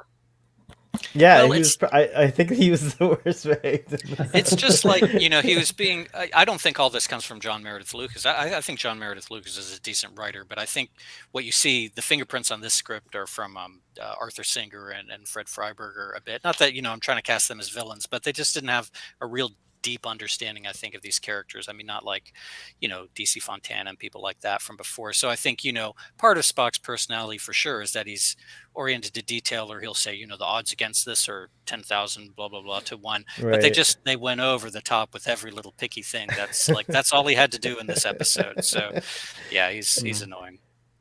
Yeah, well, I think he was the worst behaved. It's just like, he was being... I don't think all this comes from John Meredith Lucas. I think John Meredith Lucas is a decent writer, but I think what you see, the fingerprints on this script are from Arthur Singer and Fred Freiberger a bit. Not that, I'm trying to cast them as villains, but they just didn't have a real deep understanding, I think, of these characters. I mean, not like, DC Fontana and people like that from before. So I think, part of Spock's personality for sure is that he's oriented to detail, or he'll say, the odds against this are 10,000, blah, blah, blah to 1. Right. But they went over the top with every little picky thing. That's all he had to do in this episode. So yeah, he's annoying.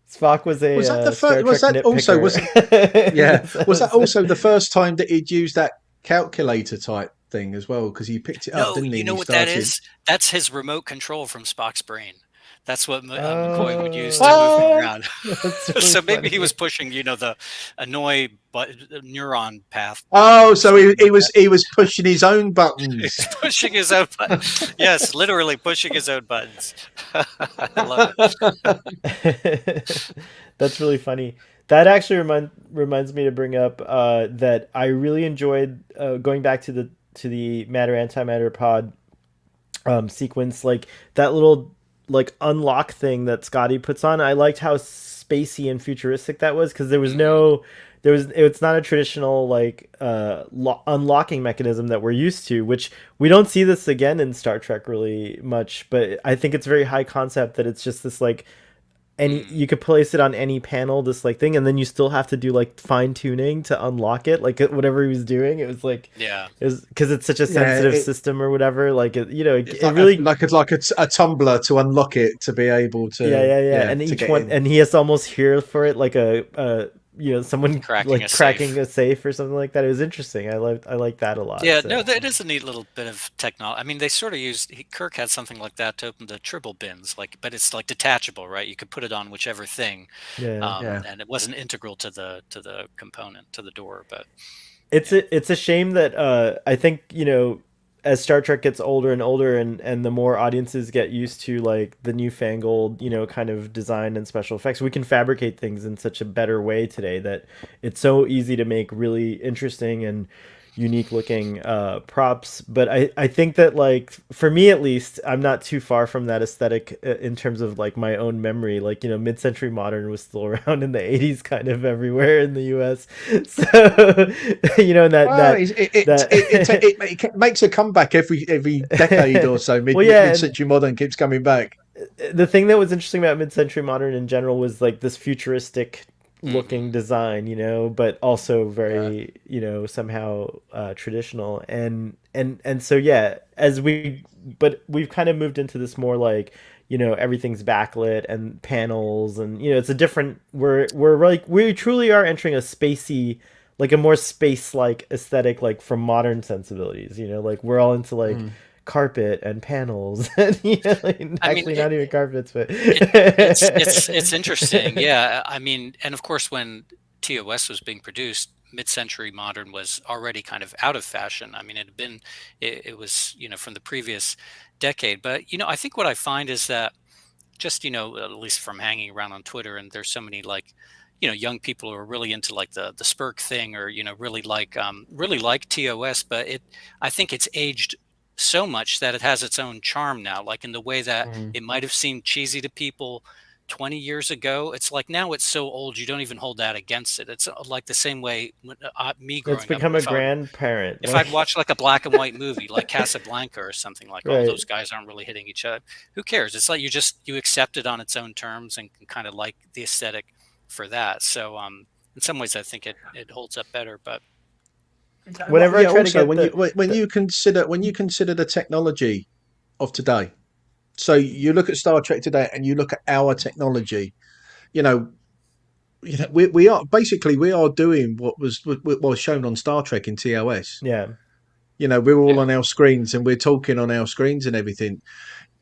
Spock was a was that the first? Was that also was that also the first time that he'd used that calculator type thing as well, because he picked it up, didn't he? You know what that is? That's his remote control from Spock's brain. That's what McCoy would use to move him around. Really so maybe he was pushing, the annoy neuron path. Oh, so he was pushing his own buttons. He's pushing his own buttons. Yes, literally pushing his own buttons. I love it. That's really funny. That actually reminds me to bring up that I really enjoyed going back to the matter antimatter pod sequence, like that little unlock thing that Scotty puts on. I liked how spacey and futuristic that was, because it's not a traditional unlocking mechanism that we're used to, which we don't see this again in Star Trek really much, but I think it's very high concept that it's just this and you could place it on any panel, this thing, and then you still have to do fine tuning to unlock it, whatever he was doing. It was it was because it's such a sensitive system or whatever. It really like a tumbler to unlock it to be able to and each one, and he has to almost hear for it like a someone cracking a safe or something like that. It was interesting. I like that a lot. Yeah, no, that is a neat little bit of technology. I mean, they sort of Kirk had something like that to open the Tribble bins, but it's detachable, right? You could put it on whichever thing, and it wasn't integral to the component, to the door. But it's a shame that I think as Star Trek gets older and older, and the more audiences get used to the newfangled, kind of design and special effects, we can fabricate things in such a better way today that it's so easy to make really interesting and, unique looking props. But I think that, like, for me at least, I'm not too far from that aesthetic in terms of like my own memory. Like, you know, mid-century modern was still around in the 80s kind of everywhere in the US. So you know, it makes a comeback every decade or so. Mid-century modern keeps coming back. The thing that was interesting about mid-century modern in general was like this futuristic looking design, you know, but also very, you know, somehow traditional. And so, yeah, but we've kind of moved into this more like, you know, everything's backlit and panels, and, you know, it's a different, we truly are entering a spacey, like a more space-like aesthetic, like from modern sensibilities, you know, like we're all into like carpet and panels and, you know, like, actually not even carpets, but it's interesting. Yeah, I mean, and of course when TOS was being produced, mid-century modern was already kind of out of fashion. I mean, it was, you know, from the previous decade. But, you know, I think what I find is that just, you know, at least from hanging around on Twitter, and there's so many like, you know, young people who are really into like the Spurk thing, or, you know, really like TOS, but I think it's aged so much that it has its own charm now, like in the way that it might have seemed cheesy to people 20 years ago. It's like now it's so old you don't even hold that against it. It's like the same way when, me growing up. It's become a grandparent. If I'd watched like a black and white movie like Casablanca or something, like, oh, those guys aren't really hitting each other, who cares? It's like you accept it on its own terms and can kind of like the aesthetic for that. So in some ways I think it holds up better. But whenever I try to get when you consider the technology of today, so you look at Star Trek today and you look at our technology, you know we are doing what was shown on Star Trek in TOS. Yeah, you know, we're all on our screens and we're talking on our screens and everything.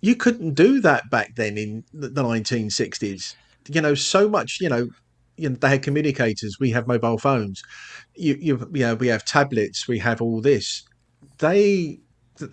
You couldn't do that back then in the 1960s. You know, so much. You know, they had communicators. We have mobile phones. We have tablets. We have all this.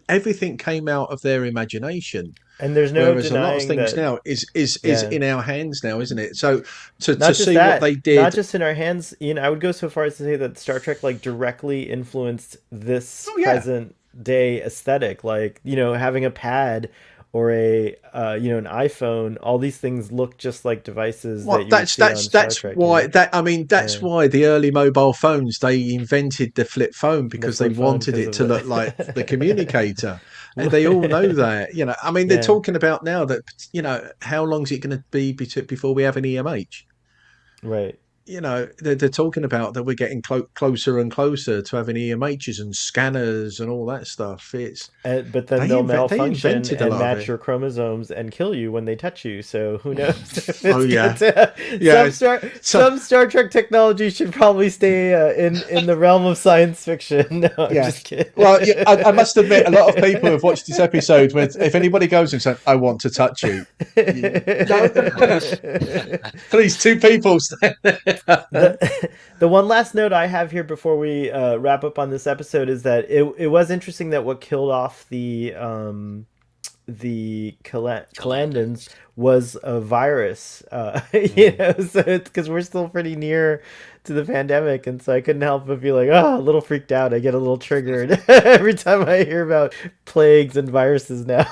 Everything came out of their imagination. And there's no whereas denying a lot of things that, now is in our hands now, isn't it? So to see what they did, not just in our hands, Ian, I would go so far as to say that Star Trek like directly influenced this present day aesthetic. Like, you know, having a pad or a you know, an iPhone, all these things look just like devices that you would see on Star Trek. Why, you know? That's why the early mobile phones, they invented the flip phone, because they wanted it to look like the communicator. And they all know that, you know. I mean, they're talking about now that, you know, how long is it going to be before we have an EMH? Right. You know, they're talking about that we're getting closer and closer to having EMHs and scanners and all that stuff. But then they'll malfunction and match your chromosomes and kill you when they touch you. So who knows? Some Star Trek technology should probably stay in the realm of science fiction. No, I'm just kidding. Well, I must admit, a lot of people have watched this episode where if anybody goes and says, "I want to touch you," please, two people stand there. The one last note I have here before we wrap up on this episode is that it was interesting that what killed off the Kalandans was a virus. You know, so it's because we're still pretty near to the pandemic, and so I couldn't help but be like, oh, a little freaked out. I get a little triggered every time I hear about plagues and viruses now.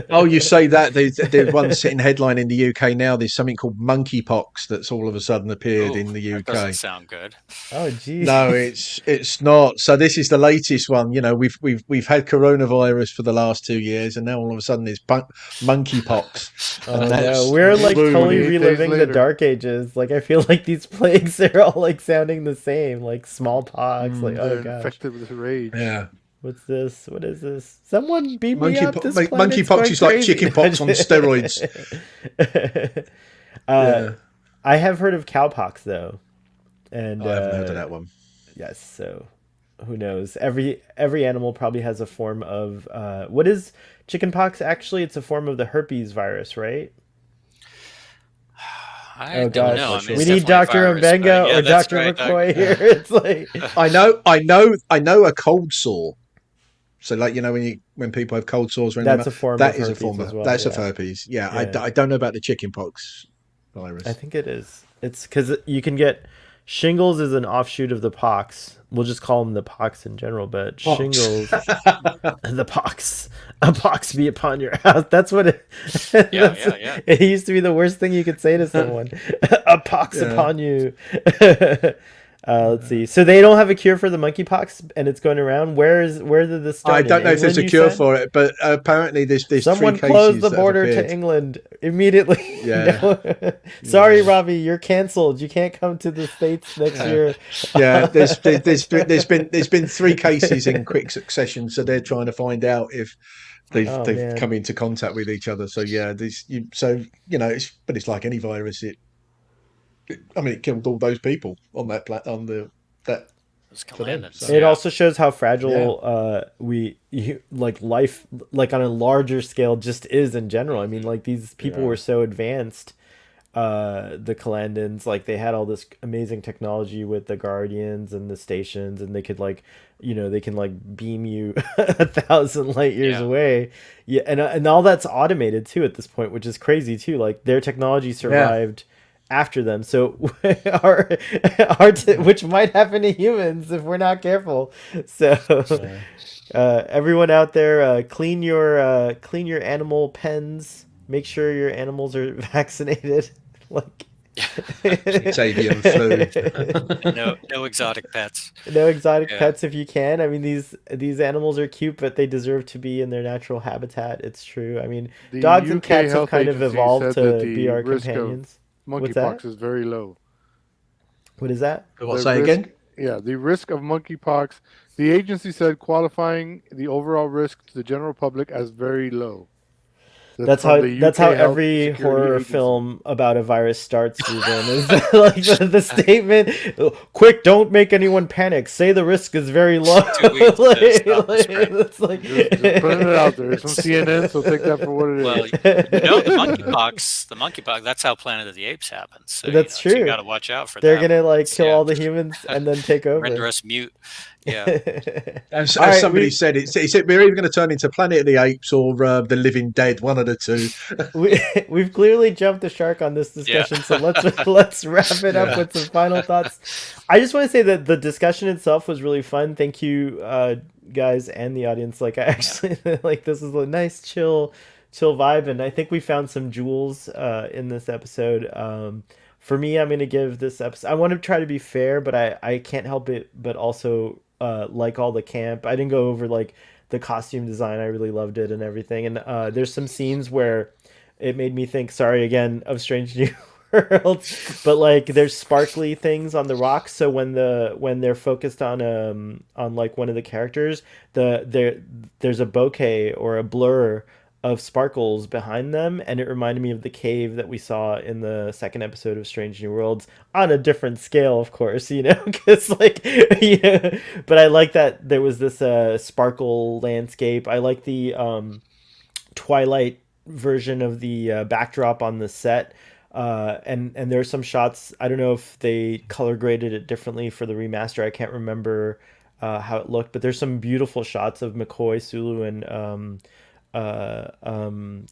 Oh, you say that the one sitting headline in the UK now, there's something called Monkey Pox that's all of a sudden appeared in the UK. That doesn't sound good. Oh, geez. No, it's not. So this is the latest one. You know, we've had coronavirus for the last 2 years, and now all of a sudden there's Monkey Pox. Oh, no. We're like totally reliving the Dark Ages. Like, I feel like these plagues are all like sounding the same, like smallpox. Like, oh gosh, infected with rage. Yeah. What's this? What is this? Someone beat me up. Monkeypox is like chickenpox on steroids. I have heard of cowpox though, and I haven't heard of that one. Yes, so who knows? Every animal probably has a form of what is chickenpox? Actually, it's a form of the herpes virus, right? I don't know. I mean, we need Dr. Mbenga or Dr. McCoy here. It's like I know a cold sore. So, like, you know, when people have cold sores, that's a form. That is a form of that's a herpes. Yeah, I don't know about the chickenpox virus. I think it is. It's because you can get Shingles is an offshoot of the pox. We'll just call them the pox in general, but Pox. shingles, the pox, a pox be upon your house. That's what it. Yeah. It used to be the worst thing you could say to someone. A pox upon you. Let's see. So they don't have a cure for the monkeypox, and it's going around. Where did this start? I don't know if there's a cure for it, but apparently there's someone 3 cases closed the that border have appeared. to England immediately. Yeah. Sorry, Robbie, you're cancelled. You can't come to the States next year. Yeah, there's been 3 cases in quick succession, so they're trying to find out if they've come into contact with each other. So yeah, it's like any virus. It killed all those people on that Those It also shows how fragile life, like on a larger scale, just is in general. I mean, like these people were so advanced. The Kalandans, like they had all this amazing technology with the Guardians and the stations, and they could they can beam you 1,000 light years away. Yeah, and all that's automated too at this point, which is crazy too. Like their technology survived after them, so which might happen to humans if we're not careful. So everyone out there, clean your animal pens. Make sure your animals are vaccinated. avian flu. No exotic pets. No exotic pets if you can. I mean, these animals are cute, but they deserve to be in their natural habitat. It's true. I mean, dogs and cats have kind of evolved to be our companions. Monkeypox is very low. What is that? Say again? Yeah, the risk of monkeypox. The agency said qualifying the overall risk to the general public as very low. That's how every horror film about a virus starts, Ruben, is like the statement, quick, don't make anyone panic. Say the risk is very low. It's like just putting it out there. It's from CNN, so take that for what it is. Well, the monkeypox, that's how Planet of the Apes happens. So, that's true. So you got to watch out for They're that. They're going to kill all the humans and then take over. Render us mute. Yeah. As somebody said, he said we're either going to turn into Planet of the Apes or the Living Dead, one of the two. We've clearly jumped the shark on this discussion, so let's wrap it up with some final thoughts. I just want to say that the discussion itself was really fun. Thank you, guys, and the audience. Like I actually this is a nice chill vibe, and I think we found some jewels in this episode. For me, I'm going to give this episode. I want to try to be fair, but I can't help it, but also like all the camp. I didn't go over the costume design. I really loved it and everything. And there's some scenes where it made me think, sorry again, of Strange New Worlds, but there's sparkly things on the rocks. So when they're focused on one of the characters, there's a bokeh or a blur of sparkles behind them, and it reminded me of the cave that we saw in the second episode of Strange New Worlds, on a different scale, of course, because but I like that there was this sparkle landscape. I like the Twilight version of the backdrop on the set, and there are some shots, I don't know if they color graded it differently for the remaster, I can't remember how it looked, but there's some beautiful shots of McCoy, Sulu, and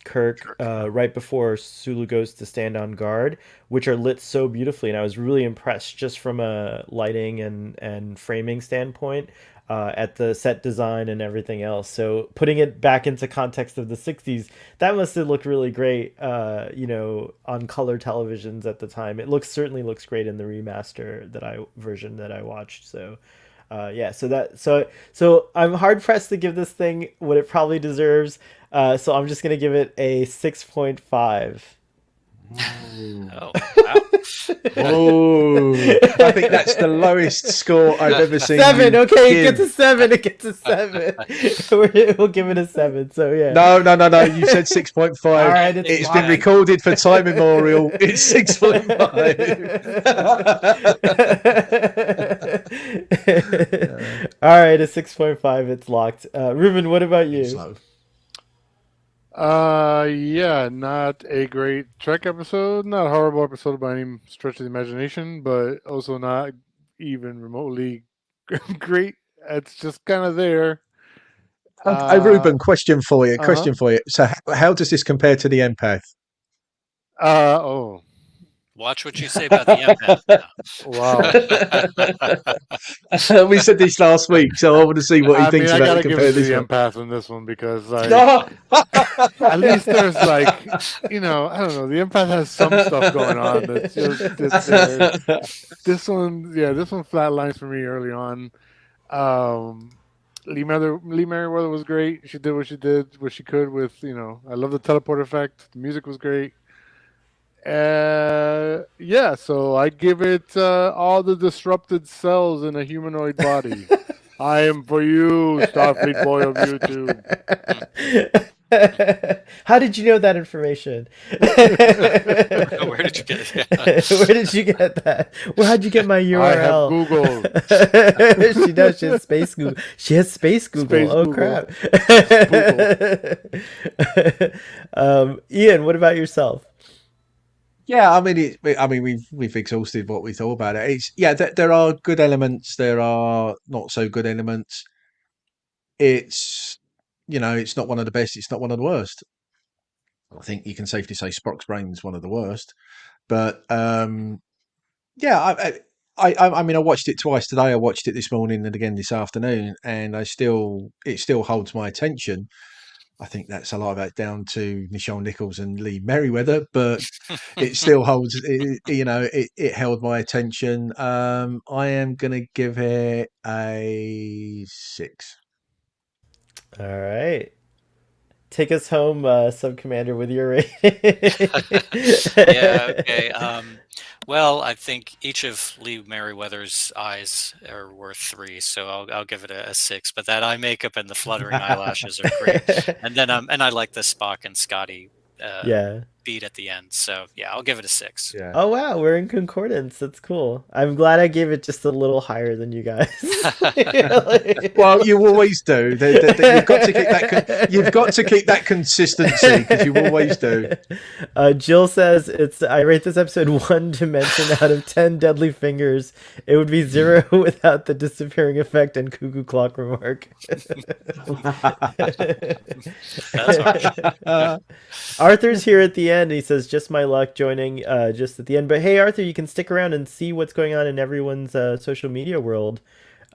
Kirk right before Sulu goes to stand on guard, which are lit so beautifully, and I was really impressed just from a lighting and framing standpoint at the set design and everything else. So putting it back into context of the 60s, that must have looked really great on color televisions at the time. It certainly looks great in the remaster version that I watched. So so I'm hard pressed to give this thing what it probably deserves. So I'm just gonna give it a 6.5. Oh, wow. Oh, I think that's the lowest score I've ever seen. 7. Okay, it gets a 7. It gets a 7. We'll give it a 7. So yeah. No. You said 6.5. All right, it's been recorded for time memorial. It's 6.5. All right, a 6.5. It's locked. Ruben, what about you? Not a great Trek episode, not a horrible episode by any stretch of the imagination, but also not even remotely great. It's just kind of there. Ruben, question for you. So how does this compare to the Empath? Watch what you say about the empath Wow. We said this last week, so I want to see what he thinks I about gotta it give compared it to to the this one. empath on this one because No! at least there's like, I don't know, the empath has some stuff going on that's just there. This one flatlines for me early on. Lee Merriweather was great. She did what she could with, I love the teleport effect. The music was great. Yeah, so I give it all the disrupted cells in a humanoid body. I am for you, Starfleet boy of YouTube. How did you know that information? Where did you get it? Where did you get that? How'd you get my URL? I have Google. She does. She has space Google. She has space Google. Space Google. Crap. Ian, what about yourself? Yeah, I mean, we've exhausted what we thought about it. There are good elements. There are not so good elements. It's it's not one of the best. It's not one of the worst. I think you can safely say Spock's Brain's one of the worst. But yeah, I mean, I watched it twice today. I watched it this morning and again this afternoon, and it still holds my attention. I think that's a lot of that down to Nichelle Nichols and Lee Merriweather, but it still holds. It held my attention. I am going to give it a 6. All right. Take us home, Sub Commander, with your rating. Yeah, okay. Well, I think each of Lee Merriweather's eyes are worth 3, so I'll give it a 6. But that eye makeup and the fluttering eyelashes are great, and then and I like the Spock and Scotty beat at the end. So yeah, I'll give it a 6. Yeah. Oh wow, we're in concordance. That's cool. I'm glad I gave it just a little higher than you guys. Well, you always do. You've got to keep that. You've got to keep that consistency because you always do. Jill says I rate this episode 1 dimension out of 10 deadly fingers. It would be 0 without the disappearing effect and cuckoo clock remark. That's harsh. Arthur's here at the end. He says, just my luck joining just at the end. But hey, Arthur, you can stick around and see what's going on in everyone's social media world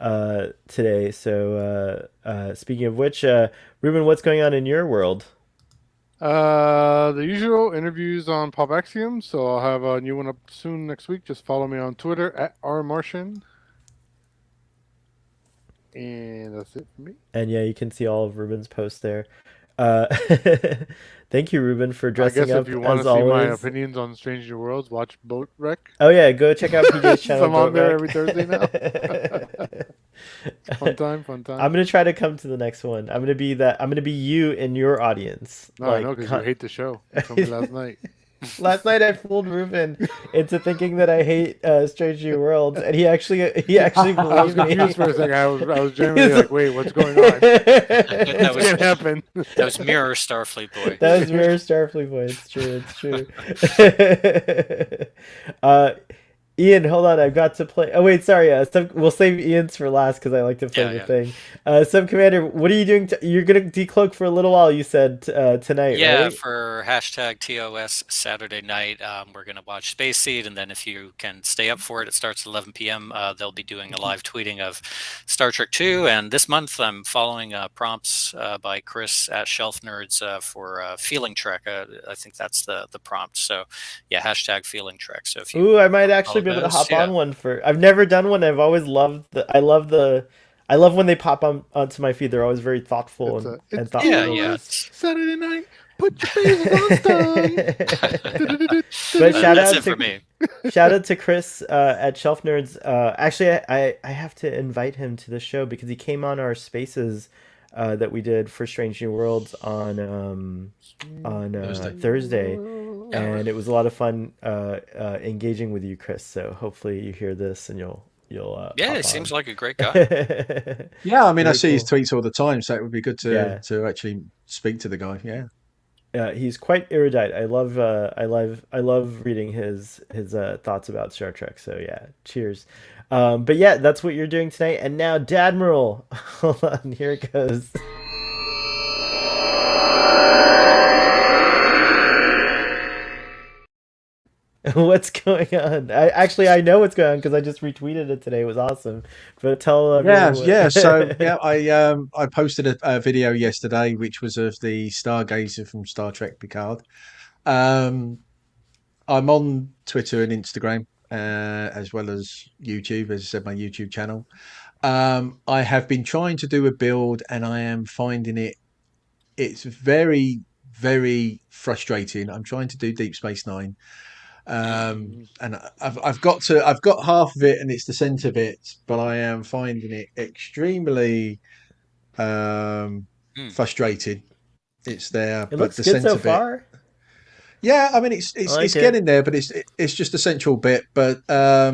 today. So speaking of which, Ruben, what's going on in your world? The usual interviews on Pop Axiom. So I'll have a new one up soon next week. Just follow me on Twitter at rmartian. And that's it for me. And yeah, you can see all of Ruben's posts there. Thank you, Ruben, for dressing up. I guess if you want as to see always. my opinions on Strange New Worlds, watch Boat Wreck. Oh yeah, go check out PJ's channel. I'm on there every Thursday now. Fun time. I'm gonna try to come to the next one. I'm gonna be you in your audience. No, I know because you hate the show. You told me last night. Last night I fooled Ruben into thinking that I hate Strange New Worlds, and he actually believed me. I was confused for a second. I was genuinely like, "Wait, what's going on? That can't happen." That was Mirror Starfleet Boy. That was Mirror Starfleet Boy. It's true. Ian, hold on. I've got to play. Oh wait, sorry. We'll save Ian's for last because I like to play the thing. Sub Commander, what are you doing? You're gonna decloak for a little while. You said tonight. Yeah, right? for #TOS Saturday night, we're gonna watch Space Seed, and then if you can stay up for it, it starts at 11 p.m. They'll be doing a live tweeting of Star Trek 2, and this month I'm following prompts by Chris at Shelf Nerds for Feeling Trek. I think that's the prompt. So yeah, #Feeling Trek. So if you I might actually be able to hop on one for. I've never done one. I've always loved I love when they pop onto my feed. They're always very thoughtful and thoughtful. Yeah. Saturday night. Put your faces on stone. But shout out to Chris at Shelf Nerds. Actually, I have to invite him to the show because he came on our spaces that we did for Strange New Worlds on Thursday. And it was a lot of fun engaging with you, Chris. So hopefully you hear this and you'll he seems like a great guy. Yeah, I mean, I see his tweets all the time, so it would be good to actually speak to the guy. Yeah, he's quite erudite. I love reading his thoughts about Star Trek. So yeah, cheers. But yeah, that's what you're doing tonight. And now, Dadmiral, hold on, here it goes. What's going on? I know what's going on because I just retweeted it today. It was awesome. But tell everyone. Yeah. So I posted a video yesterday, which was of the Stargazer from Star Trek Picard. I'm on Twitter and Instagram, as well as YouTube, as I said, my YouTube channel. I have been trying to do a build, and I am finding it's very, very frustrating. I'm trying to do Deep Space Nine. And I've got half of it, and it's the center bit, but I am finding it extremely frustrating. It's there, It looks good so far. Yeah, I mean it's getting there, but it's just the central bit. But I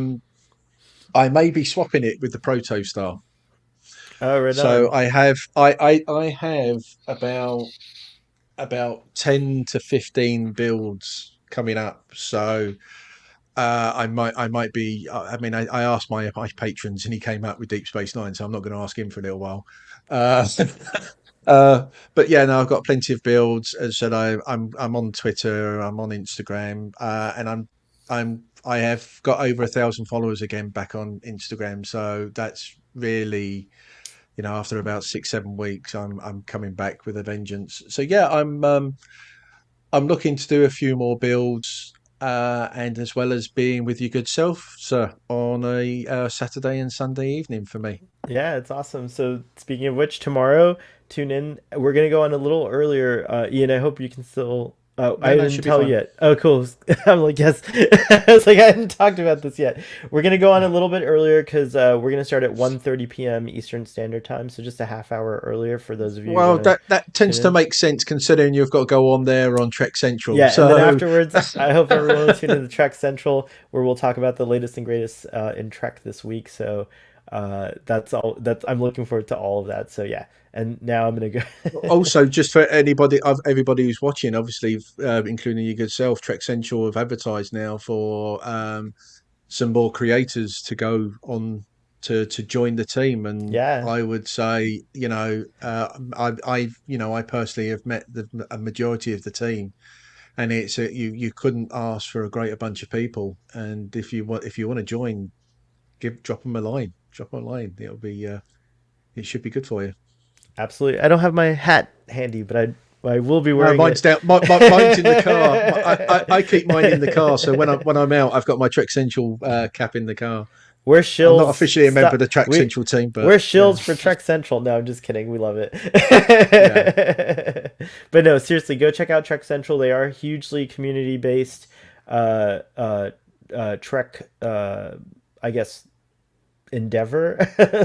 may be swapping it with the Protostar. Oh, right. So I have about 10 to 15 builds coming up. So I might be. I mean, I asked my patrons, and he came out with Deep Space Nine, so I'm not going to ask him for a little while. But yeah, no, I've got plenty of builds. As I said, I'm on Twitter, I'm on Instagram, and I have got over 1,000 followers again back on Instagram. So that's really, after about 6-7 weeks, I'm coming back with a vengeance. So yeah, I'm looking to do a few more builds, and as well as being with your good self, sir, on a Saturday and Sunday evening for me. Yeah, it's awesome. So speaking of which, tomorrow, tune in. We're going to go on a little earlier. Ian, I hope you can still... I didn't tell you yet. Oh, cool. I'm like, yes. I was like, I hadn't talked about this yet. We're going to go on a little bit earlier because we're going to start at 1:30 p.m. Eastern Standard Time. So just a half hour earlier for those of you. Well, that tends to make sense considering you've got to go on there on Trek Central. Yeah, so... and then afterwards, I hope everyone will tune in to Trek Central, where we'll talk about the latest and greatest in Trek this week. So that's all. I'm looking forward to all of that. So yeah. And now I'm going to go. Also, just for everybody who's watching, obviously, including your good self, Trek Central have advertised now for some more creators to go on to join the team. And yeah, I would say, I personally have met a majority of the team, and it's you couldn't ask for a greater bunch of people. And if you want to join, drop them a line. It'll be it should be good for you. Absolutely. I don't have my hat handy, but I will be wearing mine's it. Mine's in the car. I keep mine in the car, so when I'm out, I've got my Trek Central cap in the car. We're shills. I'm not officially a member of the Trek Central team, but we're shills for Trek Central. No, I'm just kidding. We love it. Yeah. But no, seriously, go check out Trek Central. They are hugely community based. Trek, I guess, endeavor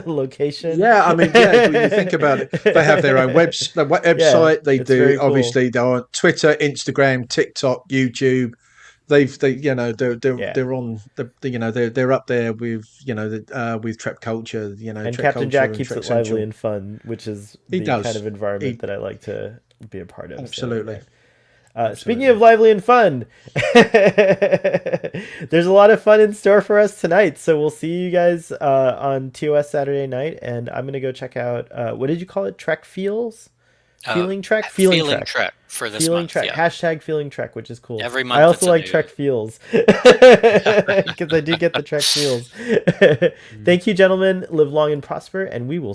location. Yeah, I mean, yeah, when you think about it, they have their own website. Yeah, they do. Obviously, they're on Twitter, Instagram, TikTok, YouTube. They're on they're up there with with Trek culture. And Captain Jack keeps it lively and fun, which is the kind of environment that I like to be a part of. Absolutely. So, speaking of lively and fun, there's a lot of fun in store for us tonight. So we'll see you guys on TOS Saturday night, and I'm gonna go check out what did you call it? Trek Feels? Feeling Trek? Feeling Trek for this Feeling month. Trek. Yeah. # Feeling Trek, which is cool. Every month. I also like Trek Feels because I do get the Trek Feels. Thank you, gentlemen. Live long and prosper, and we will